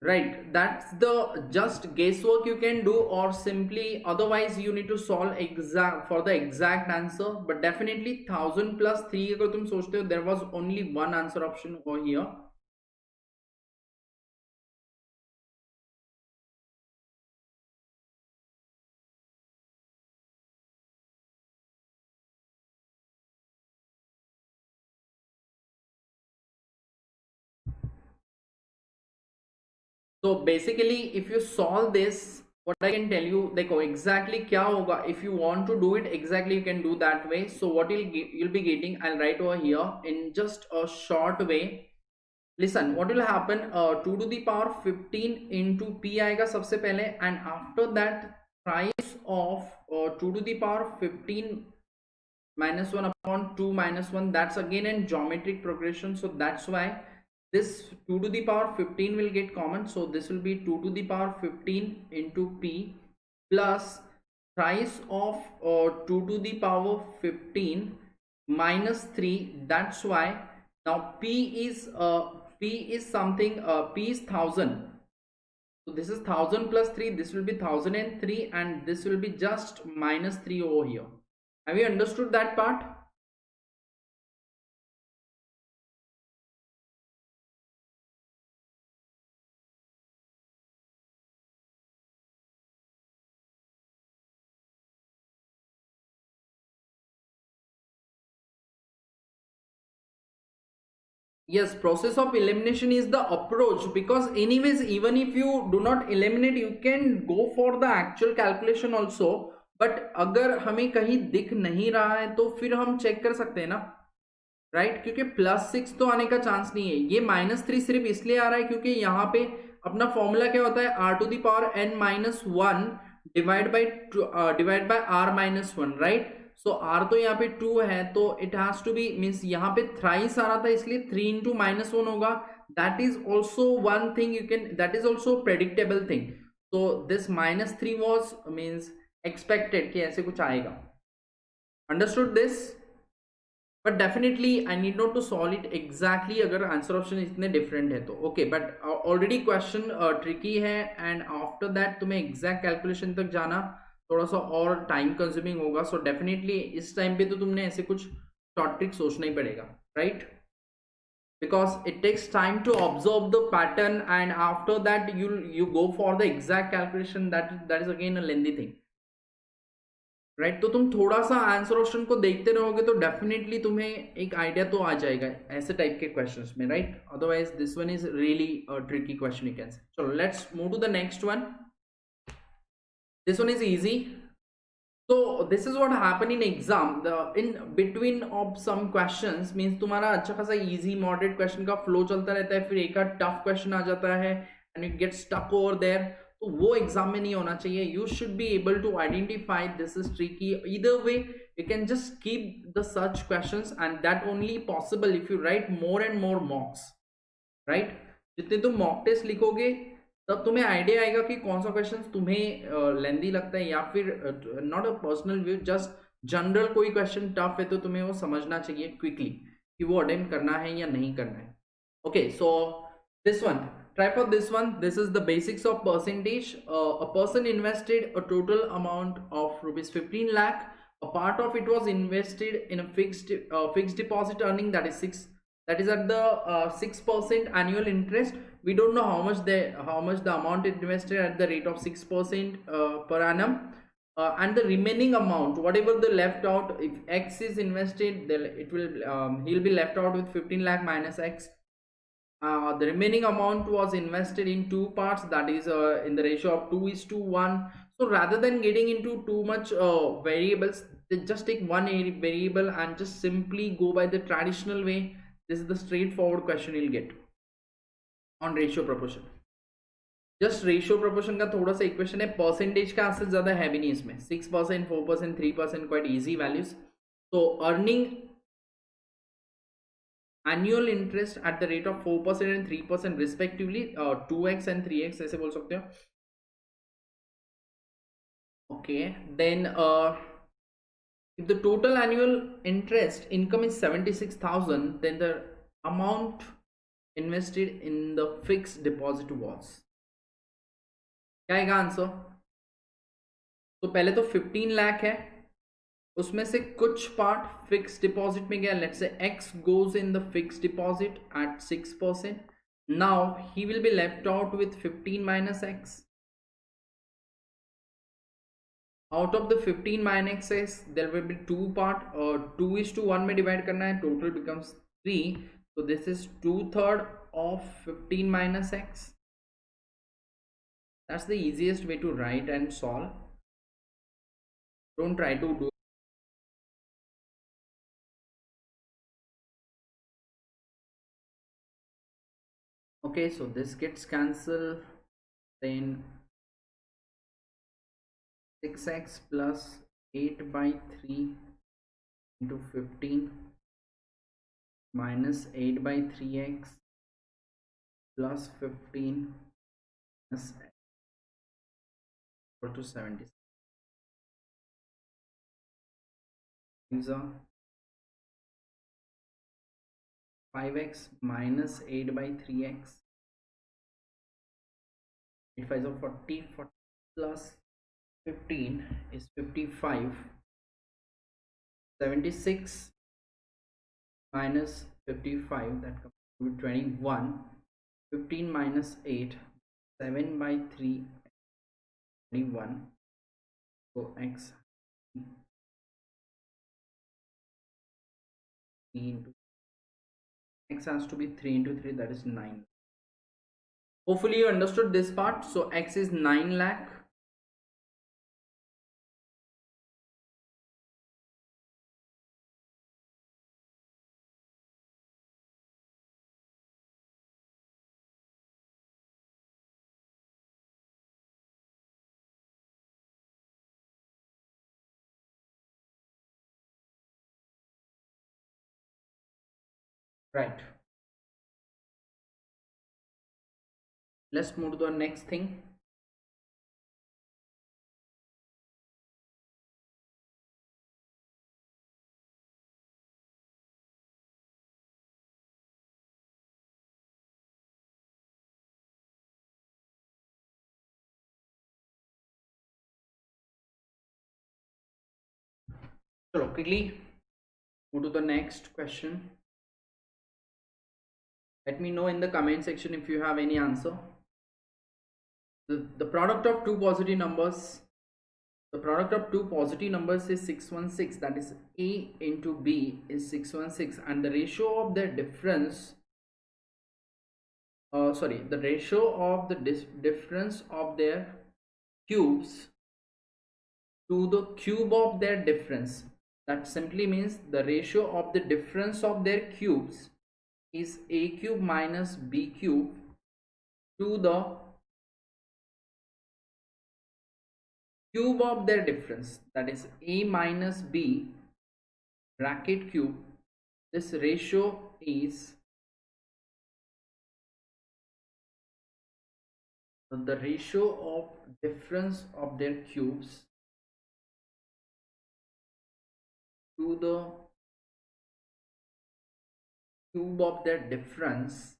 Right, that's the just guesswork you can do, or simply otherwise you need to solve exact for the exact answer. But definitely 1000 plus 3 अगर तुम सोचते हो, there was only one answer option over here. So basically if you solve this, what I can tell you, देखो exactly क्या होगा. If you want to do it exactly, you can do that way. So what you'll be getting, I'll write over here in just a short way. Listen, what will happen, 2 to the power 15 into p आएगा सबसे पहले, and after that price of 2 to the power 15 minus 1 upon 2 minus 1, that's again in geometric progression. So that's why this 2 to the power 15 will get common. So this will be 2 to the power 15 into p plus price of 2 to the power 15 minus 3. That's why now p is something, p is 1000. So this is 1000 plus 3, this will be 1003, and this will be just minus 3 over here. Have you understood that part? Yes, process of elimination is the approach, because anyways even if you do not eliminate, you can go for the actual calculation also. But अगर हमें कहीं दिख नहीं रहा है तो फिर हम चेक कर सकते हैं ना, राइट? क्योंकि +6 तो आने का चांस नहीं है. ये -3 सिर्फ इसलिए आ रहा है क्योंकि यहाँ पे अपना फॉर्मूला क्या होता है, r to the power n-1 divide by r minus 1, right? So r तो यहाँ पे 2 है, तो it has to be means यहाँ पे थ्राइस आ रहा था, इसलिए 3 into -1 होगा. That is also one thing you can, that is also predictable thing. तो दिस -3 वॉज मीन्स एक्सपेक्टेड कि ऐसे कुछ आएगा. Understood this? But definitely I need not to solve it exactly अगर आंसर ऑप्शन इतने डिफरेंट है तो. Okay, but already question tricky है, एंड आफ्टर दैट तुम्हें एग्जैक्ट कैलकुलेशन तक जाना थोड़ा सा और टाइम कंज्यूमिंग होगा. सो डेफिनेटली इस टाइम पे तो तुमने ऐसे कुछ शॉर्ट ट्रिक सोचना ही पड़ेगा, right? Because it takes time to observe the pattern, and after that you go for the exact calculation. That is again a lengthy thing. Right. तो तुम थोड़ा सा आंसर ऑप्शन को देखते रहोगे तो डेफिनेटली तुम्हें एक आइडिया तो आ जाएगा ऐसे टाइप के क्वेश्चंस में, right. Otherwise this one is really tricky question you can say. चलो let's move to the next one. This one is easy. So this is what happen in exam. The in between of some questions means तुम्हारा अच्छा खासा easy moderate question का flow चलता रहता है, फिर एक आध tough question आ जाता है and you get stuck over there. तो वो एग्जाम में नहीं होना चाहिए. You should be able to identify this is tricky. Either way, you can just keep the such questions and that only possible if you write more and more mocks, right? जितने तुम mock test लिखोगे तब तुम्हें idea आएगा कि कौन सा question तुम्हें लेंदी लगता है, या फिर not a personal view, just general कोई क्वेश्चन टफ है तो तुम्हें वो समझना चाहिए क्विकली कि वो अटेम्प्ट करना है या नहीं करना है. Okay, so this one, try for this one. This is the basics of percentage. A person invested a total amount of rupees 15 lakh. A part of it was invested in a fixed deposit earning, that is 6, that is at the 6% annual interest. We don't know how much the amount invested at the rate of 6% per annum, and the remaining amount, whatever the left out, if X is invested, then it will he'll be left out with 15 lakh minus X. The remaining amount was invested in two parts, that is in the ratio of 2:1. So rather than getting into too much variables, they just take one variable and just simply go by the traditional way. This is the straightforward question you'll get on ratio proportion. Just ratio proportion का थोड़ा सा equation है, percentage का answer ज्यादा है भी नहीं इसमें. 6%, 4%, 3%, क्वाइट इजी वैल्यूज. तो earning annual interest at the rate of 4% and 3% respectively, 2x and 3x ऐसे बोल सकते हो. Okay, then if the total annual interest income is 76,000, then the amount invested in the fixed deposit was, क्या आएगा answer? तो पहले तो 15 लाख है, उसमें से कुछ पार्ट फिक्स डिपॉजिट में गया. Let's say x goes in the fixed deposit at 6%. now he will be left out with 15 minus x. out of the 15 minus x there will be two part, 2:1 में divide करना है, total becomes 3. so this is 2/3 of 15 minus x. that's the easiest way to write and solve. don't try to do. Okay, so this gets cancelled. Then 6x plus 8/3 into 15 minus 8/3x plus 15 minus x equal to 70. These are 5x minus 8/3x. 8 5 are 40, 40 plus 15 is 55. 76 minus 55, that comes to 21. 15 minus 8, 7/3, 21. So x into x has to be 3 into 3, that is 9. Hopefully you understood this part. So x is 9 lakh. Right. Let's move to the next thing. So quickly move to the next question. Let me know in the comment section if you have any answer. The product of two positive numbers, The product of two positive numbers is 616, that is A into B is 616, and the ratio of their difference, the ratio of the difference of their cubes to the cube of their difference, that simply means the ratio of the difference of their cubes is A cube minus B cube to the cube of their difference, that is A minus B bracket cube. This ratio is the ratio of difference of their cubes to the cube of their difference.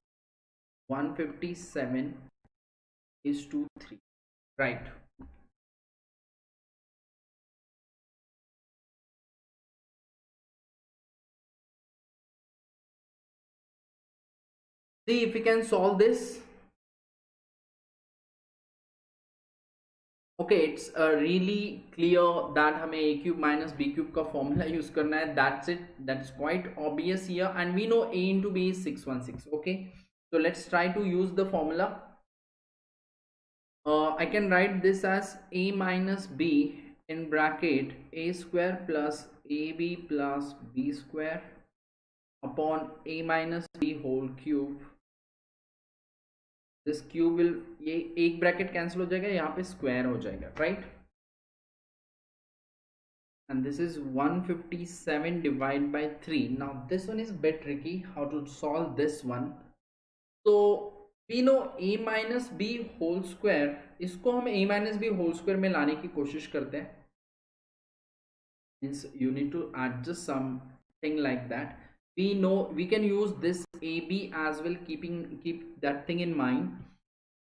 157 is to 3, right? See if we can solve this. Okay, it's really clear that हमें a cube minus b cube का formula use करना है. That's it. That's quite obvious here, and we know a into b is 616. Okay, so let's try to use the formula. I can write this as a minus b in bracket a square plus ab plus b square upon a minus b whole cube. This cube will, ये एक bracket cancel हो जाएगा, यहाँ पे square हो जाएगा, right? And this is 157 divided by 3. Now this one is a bit tricky how to solve this one. So we know a minus b whole square, इसको हम a minus b whole square में लाने की कोशिश करते हैं. Means you need to adjust something like that. We know we can use this ab as well, keep that thing in mind.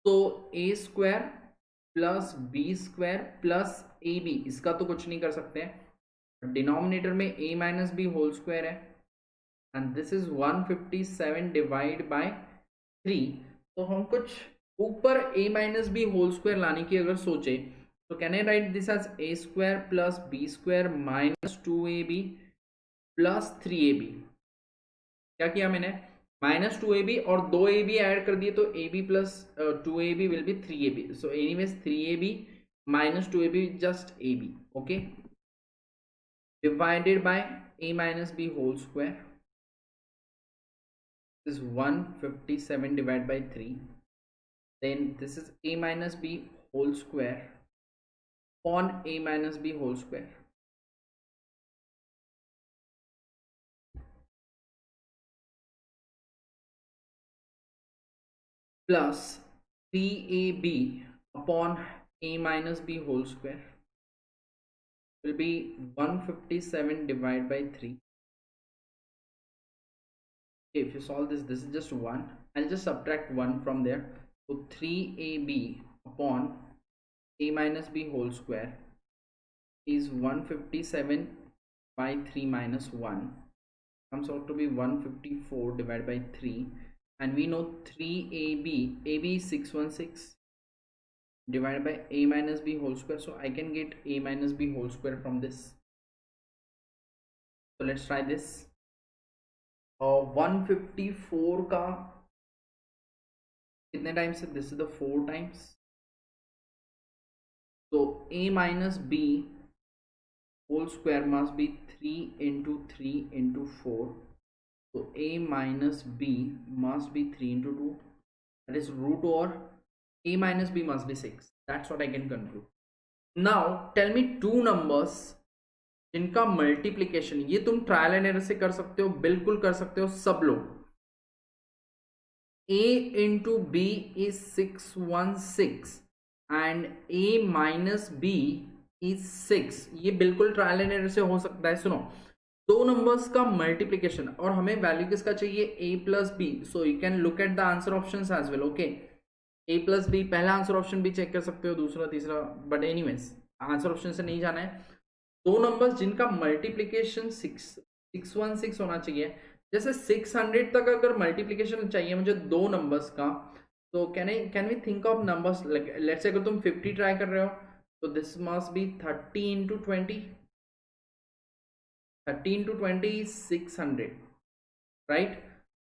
So a square plus b square plus ab, इसका तो कुछ नहीं कर सकते हैं, डिनोमिनेटर में a minus b whole square है, and this is 157 divided by 3. तो हम कुछ ऊपर a minus b whole square लाने की अगर सोचे तो can I write this as a square plus b square minus 2ab plus 3ab. क्या किया मैंने, माइनस 2ab और 2ab ऐड कर दिए तो ab plus 2ab will be 3ab. So anyways 3ab minus 2ab just ab. Okay, divided by a minus b whole square. This is 157 divided by 3. Then this is a minus b whole square on a minus b whole square. Plus 3ab upon a minus b whole square will be 157 divided by 3. Okay, if you solve this, this is just 1. I'll just subtract 1 from there. So 3ab upon a minus b whole square is 157 by 3 minus 1. Comes out to be 154 divided by 3. And we know 3ab, ab is 616 divided by a minus b whole square. So I can get a minus b whole square from this. So let's try this. 154 का कितने times है? This is the 4 times. So a minus b whole square must be 3 into 3 into 4. So a minus b must be 3 into 2, that is root over a minus b must be 6. That's what I can conclude. Now tell me two numbers जिनका multiplication, ये तुम trial and error से कर सकते हो, बिल्कुल कर सकते हो सब लोग. a into b is 616 and a minus b is 6. ये बिल्कुल ट्रायल एंड एरर से हो सकता है. सुनो, दो नंबर्स का मल्टीप्लीकेशन और हमें वैल्यू किसका चाहिए, a plus B. So you can look at the answer options as well. Okay, a plus B, पहला आंसर ऑप्शन भी चेक कर सकते हो, दूसरा तीसरा, बट एनीवेज आंसर ऑप्शन से नहीं जाना है. दो नंबर्स जिनका मल्टीप्लीकेशन 616 होना चाहिए. जैसे 600 तक अगर मल्टीप्लीकेशन चाहिए मुझे दो नंबर्स का, तो can we think of numbers like let's say अगर तुम 50 ट्राई कर रहे हो So this must be 30 into 20. 30 into 20 is 600, right?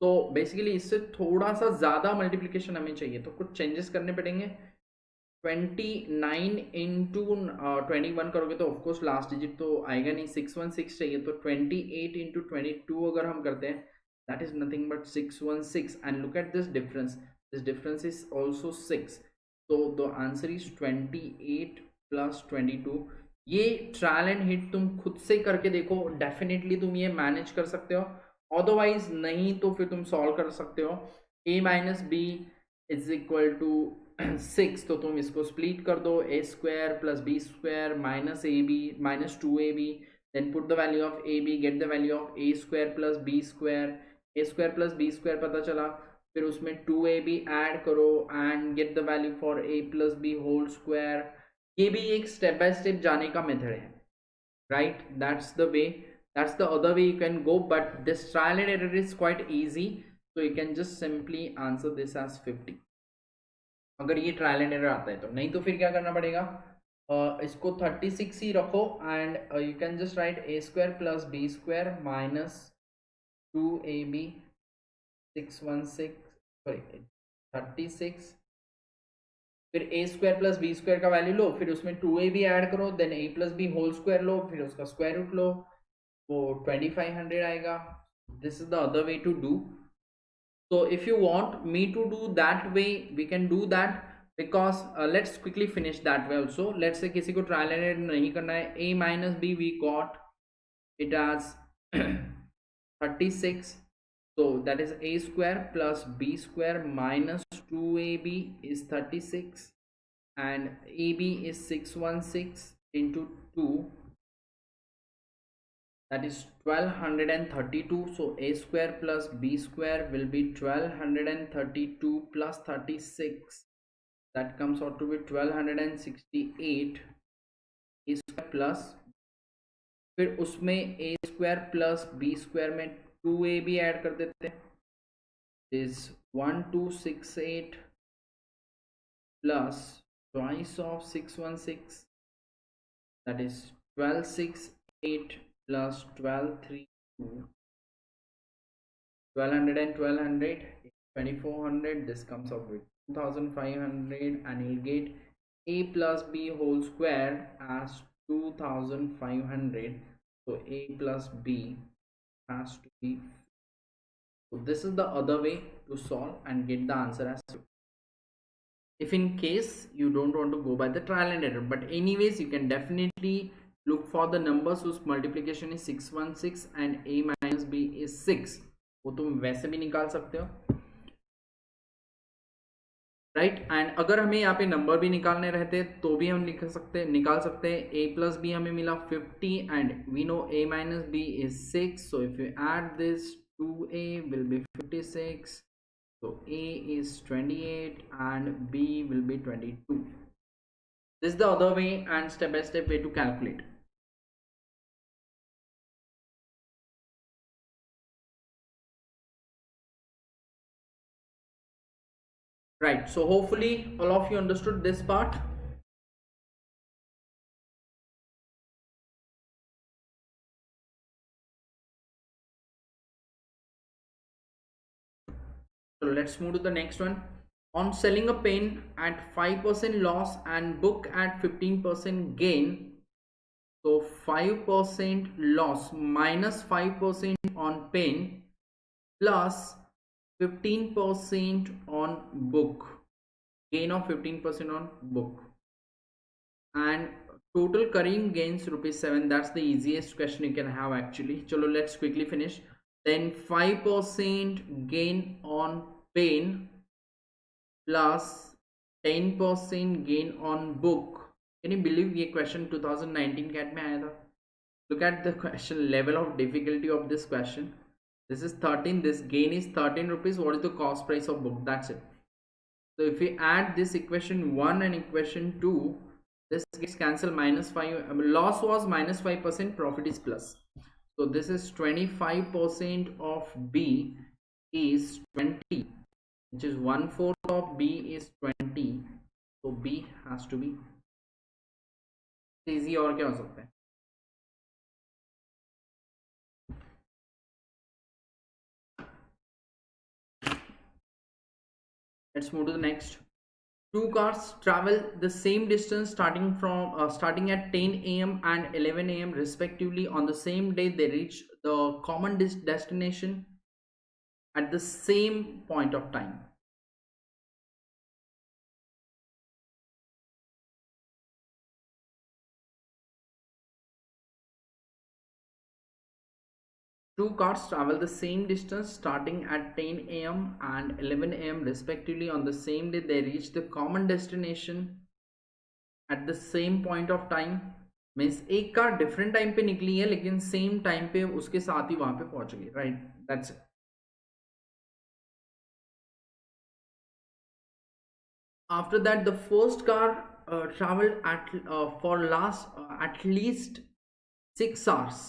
तो बेसिकली इससे थोड़ा सा ज़्यादा मल्टीप्लिकेशन हमें चाहिए, तो कुछ चेंजेस करने पड़ेंगे. 29 इंटू 21 करोगे तो ऑफकोर्स लास्ट डिजिट तो आएगा नहीं, 616 चाहिए. तो 28 इंटू 22 अगर हम करते हैं, that is nothing but 616. And look at this difference is also 6. तो द आंसर इज 28 प्लस 22. ये ट्रायल एंड हिट तुम खुद से करके देखो, डेफिनेटली तुम ये मैनेज कर सकते हो. अदरवाइज नहीं तो फिर तुम सॉल्व कर सकते हो. a minus B is equal to 6, तो तुम इसको स्प्लिट कर दो, a square plus B square minus A B minus 2ab. Then put the value of A B, get the value of a square plus B square. a square plus B square पता चला, फिर उसमें 2ab add करो and get the value for a plus B whole square. ये भी एक step by step जाने का मेथड है, right? That's the way, that's the other way you can go, but this trial and error is quite easy, so you can just simply answer this as 50 अगर ये trial and error आता है तो. नहीं तो फिर क्या करना पड़ेगा, इसको 36 ही रखो and you can just write a square plus B square minus 2ab 616 sorry 36. फिर a square plus B square का वैल्यू लो, फिर उसमें 2ab ऐड करो, then a plus B whole square लो, फिर उसका स्क्वायर रूट लो, वो 2500 आएगा. This is the other way to do. So if you want me to do that way, we can do that, because let's quickly finish that way also. Let's say किसी को trial and error नहीं करना है. a minus b we got it as 36. So that is a square plus b square minus 2ab is 36 and ab is 616 into 2, that is 1232. So a square plus b square will be 1232 plus 36, that comes out to be 1268 a square plus, फिर उसमें a square plus b square में 2ab add कर देते हैं, is 1268 plus twice of 616, that is 1268 plus 1232, 1200 and 1200 2400. This comes out with 2500 and you'll get a plus b whole square as 2500. So a plus b has to be. So this is the other way to solve and get the answer as 2. If in case you don't want to go by the trial and error, but anyways you can definitely look for the numbers whose multiplication is 616 and a minus b is 6. वो तुम वैसे भी निकाल सकते हो, right? And अगर हमें यहाँ पे नंबर भी निकालने रहते तो भी हम निकाल सकते हैं. a प्लस बी हमें मिला 50 एंड वी नो a माइनस b is 6. So if you add this, 2a will be 56. So a is 28 and b will be 22. This is the other way and step by step way to calculate. Right, so hopefully all of you understood this part. So let's move to the next one. On selling a pen at 5% loss and book at 15% gain, so 5% loss minus 5% on pen plus 15% on book, gain of 15% on book, and total carrying gains ₹7. That's the easiest question you can have actually. Chalo, let's quickly finish. Then 5% gain on pen plus 10% gain on book. Can you believe ये question 2019 CAT में आया था? Look at the question, level of difficulty of this question. This is 13, this gain is 13 rupees. What is the cost price of book? That's it. So if we add this equation 1 and equation 2, this gets cancelled. Minus 5, loss was minus 5%, profit is plus. So this is 25% of B is 20, which is 1/4 of B is 20. So B has to be easy और क्या हो सकता है? Let's move to the next. Two cars travel the same distance starting at 10 a.m. and 11 a.m. respectively. On the same day, they reach the common destination at the same point of time. Two cars travel the same distance starting at 10 a.m. and 11 a.m. respectively. On the same day, they reach the common destination at the same point of time. Means एक car different time पे निकली है लेकिन same time पे उसके साथ ही वहां पे पहुंच गई, right? That's it. After that, the first car traveled for last at least 6 hours.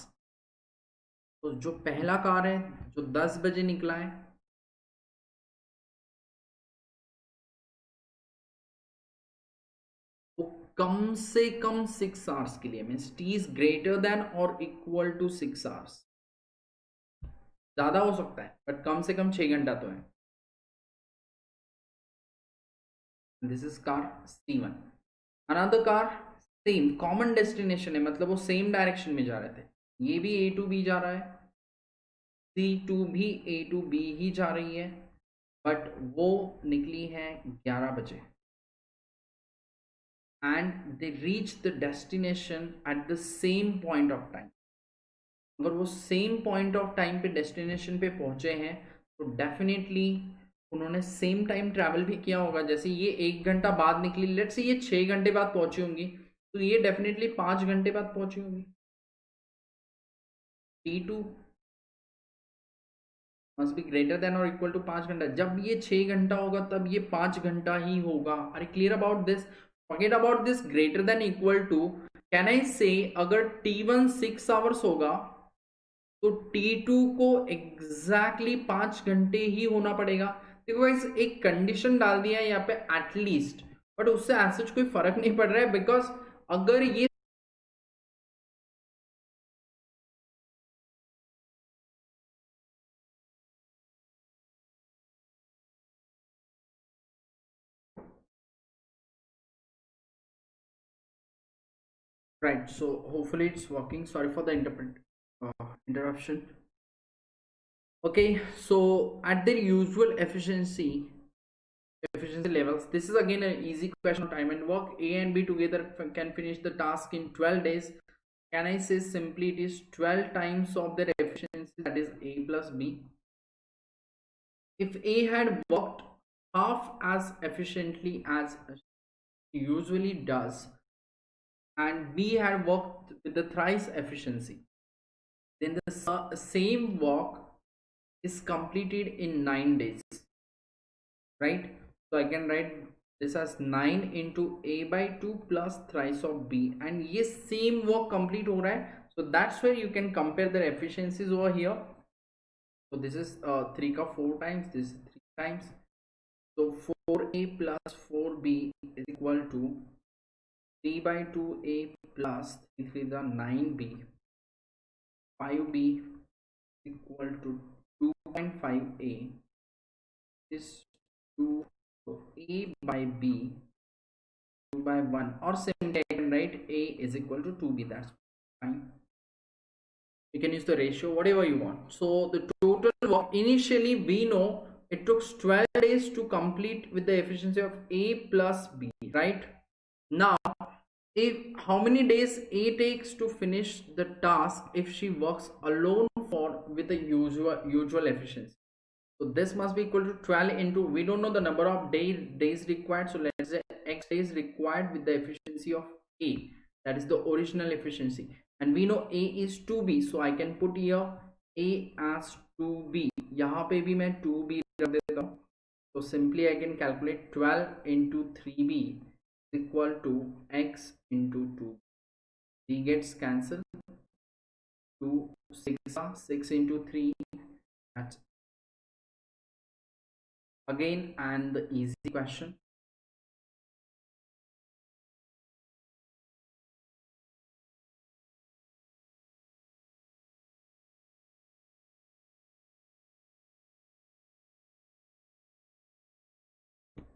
तो जो पहला कार है जो 10 बजे निकला है, वो कम से कम 6 hours के लिए, means T is greater than और इक्वल टू 6 hours. ज्यादा हो सकता है बट कम से कम 6 घंटा तो है. This is car C1. Another car same common destination है, मतलब वो सेम डायरेक्शन में जा रहे थे. ये भी A to B जा रहा है, C2 भी A to B ही जा रही है, बट वो निकली है 11 बजे. And they reach the destination at the same point of time. अगर वो सेम पॉइंट ऑफ टाइम पे डेस्टिनेशन पे पहुंचे हैं तो डेफिनेटली उन्होंने सेम टाइम ट्रैवल भी किया होगा. जैसे ये 1 घंटा बाद निकली, लेट्स से ये 6 घंटे बाद पहुंची होंगी, तो ये डेफिनेटली 5 घंटे बाद पहुंची होंगी. T2 must be greater than और इक्वल टू 5 घंटा. जब ये 6 घंटा होगा तब ये 5 घंटा ही होगा. अरे clear about this? Forget about this greater than equal to. Can I say अगर T1 6 आवर्स होगा तो T2 को एग्जैक्टली 5 घंटे ही होना पड़ेगा. देखो गाइस, एक कंडीशन डाल दिया है यहाँ पे एटलीस्ट, बट उससे ऐसा कोई फर्क नहीं पड़ रहा है बिकॉज अगर ये right, so hopefully it's working. Sorry for the interruption. Okay, so at their usual efficiency levels, this is again an easy question of time and work. A and B together can finish the task in 12 days. Can I say simply it is 12 times of their efficiency, that is A plus B. If A had worked half as efficiently as he usually does and B had worked with the thrice efficiency, then the same work is completed in 9 days, right? So I can write this as 9 into A by 2 plus thrice of B, and ये same work complete हो रहा है. So that's where you can compare their efficiencies over here. So this is 3 का 4 times, this is 3 times. So 4A plus 4B is equal to 3 by 2A plus 3 the 9B. 5B equal to 2.5A is 2. So A by B 2 by 1, or simply I can write A is equal to 2B. That's fine. You can use the ratio whatever you want. So the total work initially we know it took 12 days to complete with the efficiency of A plus B, right? Now if how many days A takes to finish the task if she works alone for with the usual efficiency? So this must be equal to 12 into, we don't know the number of days required, so let's say X days required with the efficiency of A, that is the original efficiency, and we know A is 2B, so I can put here A as 2B. यहाँ पे भी मैं 2B रख देता हूँ. So simply I can calculate 12 into 3B equal to X into 2. B gets cancelled. 2 6 into 3, that's again and the easy question.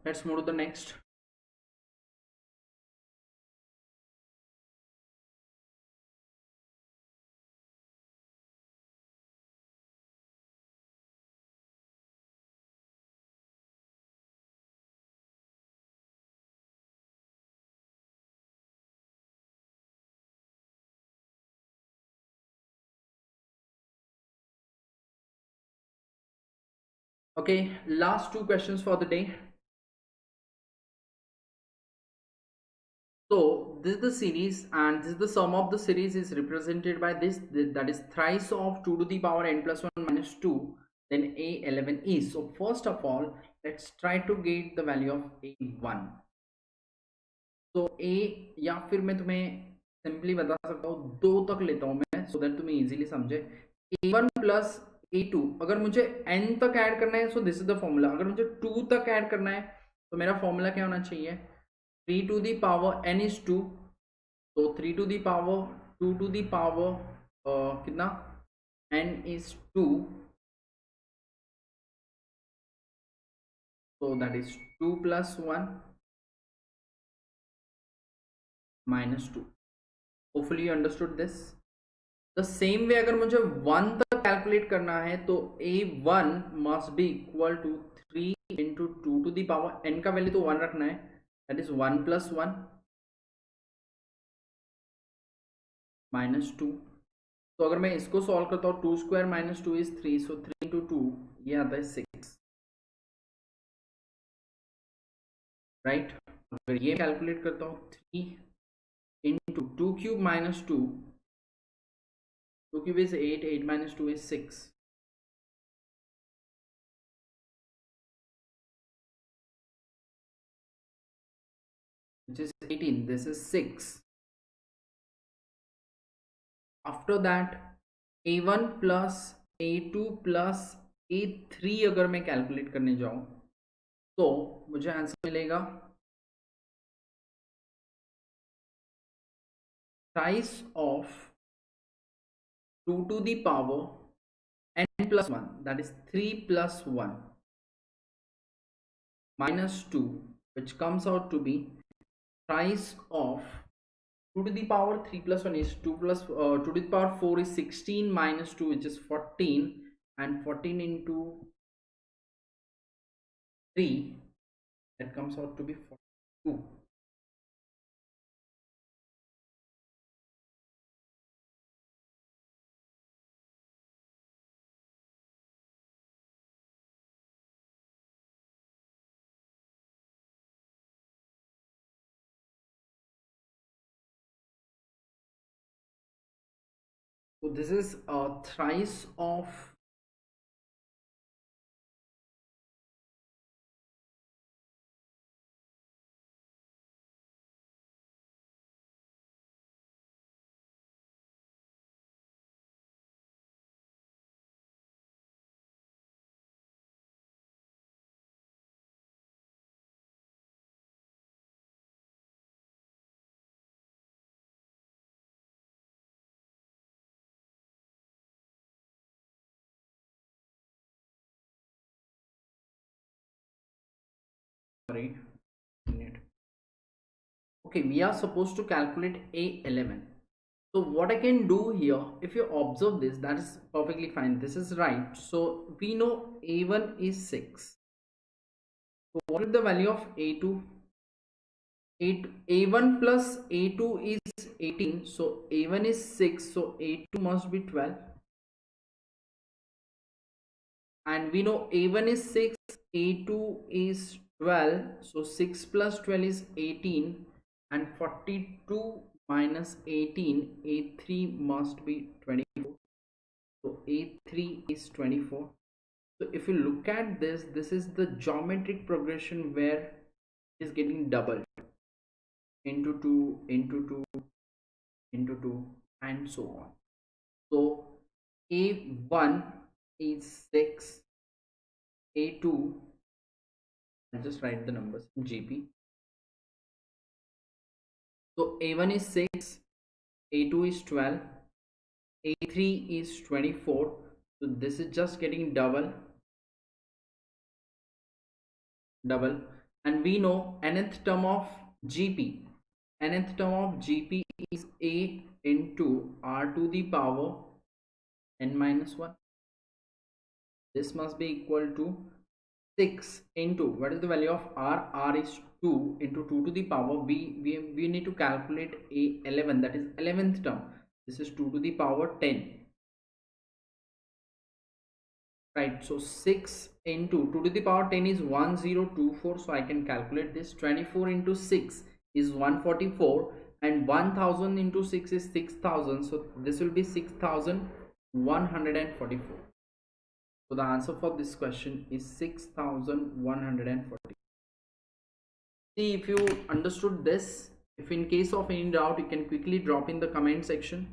Let's move to the next. Okay, last two questions for the day. So this is the series, and this is the sum of the series is represented by this, that is thrice of 2 to the power n plus 1 minus 2, then a11 is. So first of all, let's try to get the value of a1. तो a, या फिर मैं तुम्हें simply बता सकता हूँ, 2 तक लेता हूँ मैं, सो दैट तुम्हें इजीली समझे. a1 प्लस a2, अगर मुझे n तक ऐड करना है, so this is the formula. अगर मुझे 2 तक ऐड करना है, तो मेरा फॉर्मूला क्या होना चाहिए? 3 to the power n is 2, तो 3 to the power 2 to the power कितना, n is 2, so that is 2 plus 1 minus 2. Hopefully you understood this. The same way, अगर मुझे 1 तक कैलकुलेट करना है, तो a1 must be equal to 3 into 2 to the power n का value तो 1 रखना है, that is 1 plus 1 minus 2. तो अगर मैं इसको सॉल्व करता हूँ, 2 square minus 2 is 3, so 3 into 2 ये आता है 6, राइट. अगर ये कैलकुलेट करता हूँ, 3 into 2 cube minus 2, 2 cube is 8, 8 minus 2 is 6, which is 18, this is 6. After that, a1 plus a2 plus a3 अगर मैं कैलकुलेट करने जाऊं, तो मुझे आंसर मिलेगा thrice of 2 to the power n plus 1, that is 3 plus 1 minus 2, which comes out to be thrice of 2 to the power 3 plus 1 is 2 plus 2 to the power 4 is 16 minus 2, which is 14, and 14 into 3, that comes out to be 42. So this is thrice of sorry, okay, we are supposed to calculate a11. So what I can do here, if you observe this, that is perfectly fine, this is right. So we know a1 is 6. So what is the value of a2? A1 plus a2 is 18, so a1 is 6, so a2 must be 12, and we know a1 is 6, a2 is 12, so 6 plus 12 is 18, and 42 minus 18, a3 must be 24, so a3 is 24. So if you look at this, this is the geometric progression where it is getting doubled into 2 into 2 into 2 and so on. So a1 is 6, a2, I'll just write the numbers in GP. So a1 is 6, a2 is 12, a3 is 24, so this is just getting double, and we know nth term of gp, nth term of gp is a into r to the power n minus 1. This must be equal to 6 into, what is the value of r? R is 2 into 2 to the power, we need to calculate a 11, that is 11th term. This is 2 to the power 10, right? So 6 into 2 to the power 10 is 1024, so I can calculate this. 24 into 6 is 144, and 1000 into 6 is 6000, so this will be 6144. So the answer for this question is 6140. See if you understood this. If in case of any doubt, you can quickly drop in the comment section.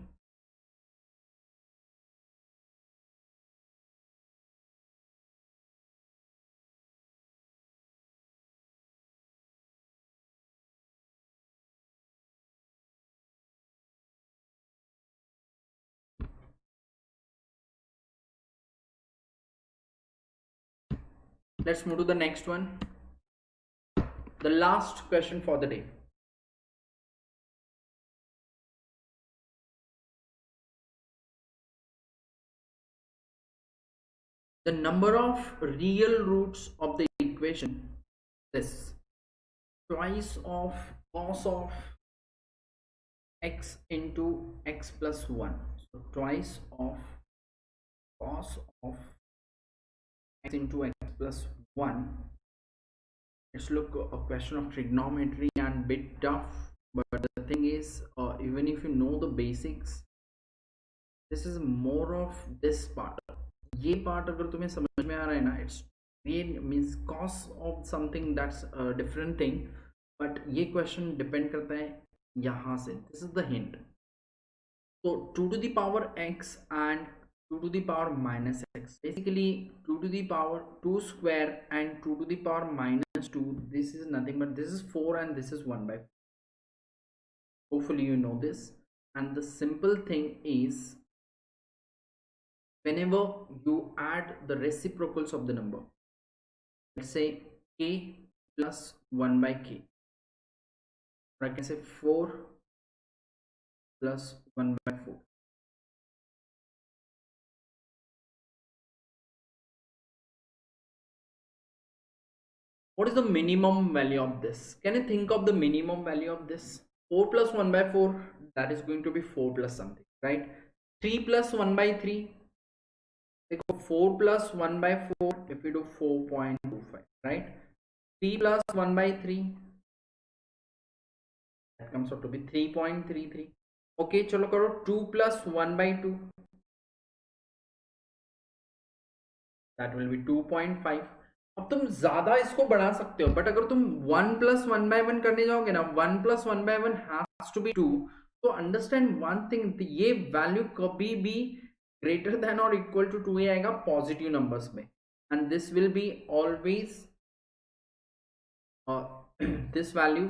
Let's move to the next one. The last question for the day. The number of real roots of the equation is twice of cos of x into x plus 1. So twice of cos of x into x plus 1. Let's look a question of trigonometry and bit tough, but the thing is, even if you know the basics, this is more of this part. ये part अगर तुम्हें समझ में आ रहा है ना, it's ये means cos of something, that's a different thing, but ये question depend करता है यहाँ से. This is the hint. So 2 to the power x and 2 to the power minus x, basically 2 to the power 2 square and 2 to the power minus 2, this is nothing but this is 4 and this is 1 by 4. Hopefully you know this. And the simple thing is, whenever you add the reciprocals of the number, let's say k plus 1 by k, or I can say 4 plus 1 by 4. What is the minimum value of this? Can you think of the minimum value of this? 4 plus 1 by 4, that is going to be 4 plus something, right? 3 plus 1 by 3, 4 plus 1 by 4, if we do 4.25, right? 3 plus 1 by 3, that comes out to be 3.33. Okay, chalo karo 2 plus 1 by 2, that will be 2.5. अब तुम ज्यादा इसको बढ़ा सकते हो, but अगर तुम 1 plus 1 by 1 करने जाओगे ना, 1 plus 1 by 1 has to be 2. तो अंडरस्टैंड वन थिंग, ये वैल्यू कभी भी ग्रेटर देन और इक्वल टू 2 आएगा पॉजिटिव नंबर्स में, and this will be always this value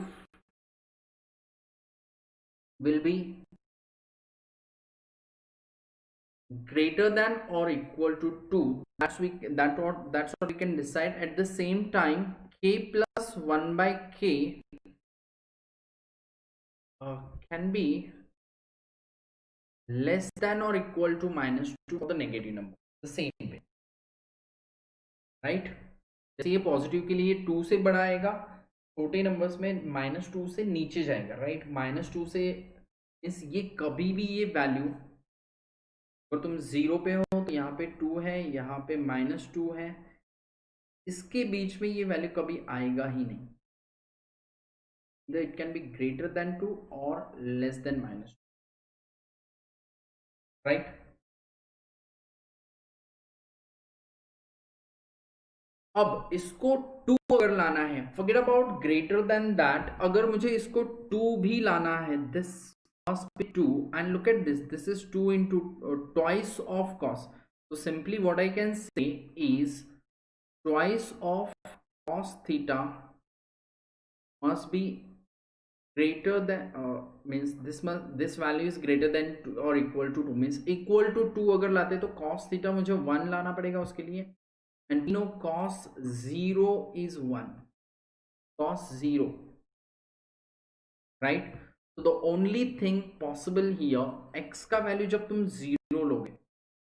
will be greater than or equal to 2. That's what we can decide. At the same time, k plus 1 by k can be less than or equal to minus 2 for the negative number, the same way, right? जैसे ये positive के लिए 2 से बड़ा आएगा, छोटे numbers में minus 2 से नीचे जाएगा, राइट? माइनस 2 से इस ये कभी भी ये वैल्यू, अगर तुम 0 पे हो तो यहाँ पे 2 है, यहाँ पे माइनस 2 है, इसके बीच में ये वैल्यू कभी आएगा ही नहीं. It can be greater than 2 और लेस देन माइनस 2, राइट? अब इसको 2 अगर लाना है, forget about greater than that, अगर मुझे इसको 2 भी लाना है, this must be 2, and look at this, this is 2 into twice of cos. So simply what I can say is twice of cos theta must be greater than means this value is greater than or equal to 2, means equal to 2 अगर लाते तो cos theta मुझे 1 लाना पड़ेगा उसके लिए, and you know cos 0 is 1. cos 0, right? So the only thing possible here, x का value जब तुम 0 लोगे,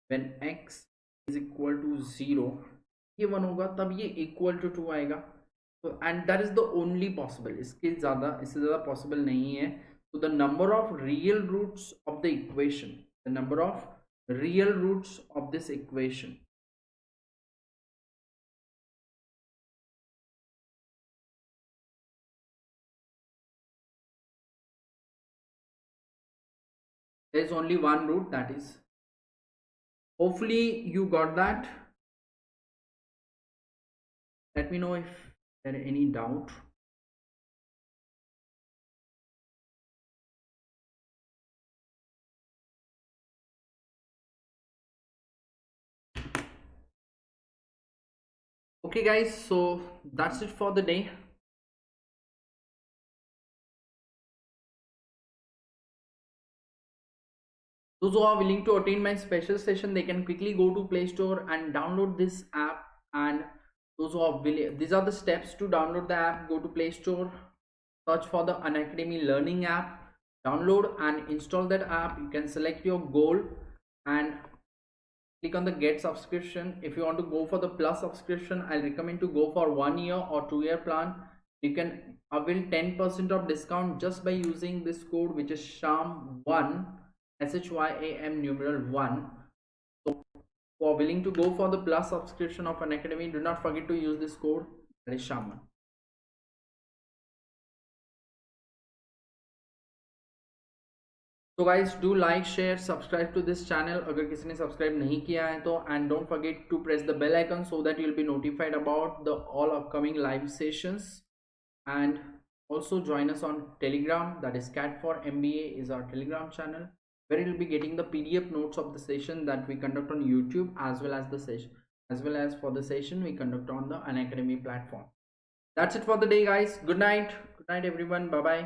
when x is equal to 0, ये 1 होगा, तब ये equal to 2 आएगा. So and that is the only possible, इससे ज़्यादा possible नहीं है. So the number of real roots of the equation, the number of real roots of this equation, there is only one root, that is. Hopefully you got that. Let me know if there is any doubt. Okay guys, so that's it for the day. Those who are willing to attend my special session, they can quickly go to Play Store and download this app. And those who are willing, these are the steps to download the app. Go to Play Store, search for the Unacademy learning app, download and install that app. You can select your goal and click on the get subscription. If you want to go for the plus subscription, I recommend to go for 1 year or 2 year plan. You can avail 10% of discount just by using this code, which is SHYAM1, SHYAM numeral 1. So for willing to go for the plus subscription of Unacademy, do not forget to use this code, that is SHYAM1. So guys, do like, share, subscribe to this channel अगर किसी ने subscribe नहीं किया है तो, and don't forget to press the bell icon so that you'll be notified about the all upcoming live sessions. And also join us on Telegram, that is CAT4MBA is our Telegram channel, where you'll be getting the PDF notes of the session that we conduct on YouTube, as well as for the session we conduct on the Unacademy platform. That's it for the day guys. Good night everyone. Bye bye.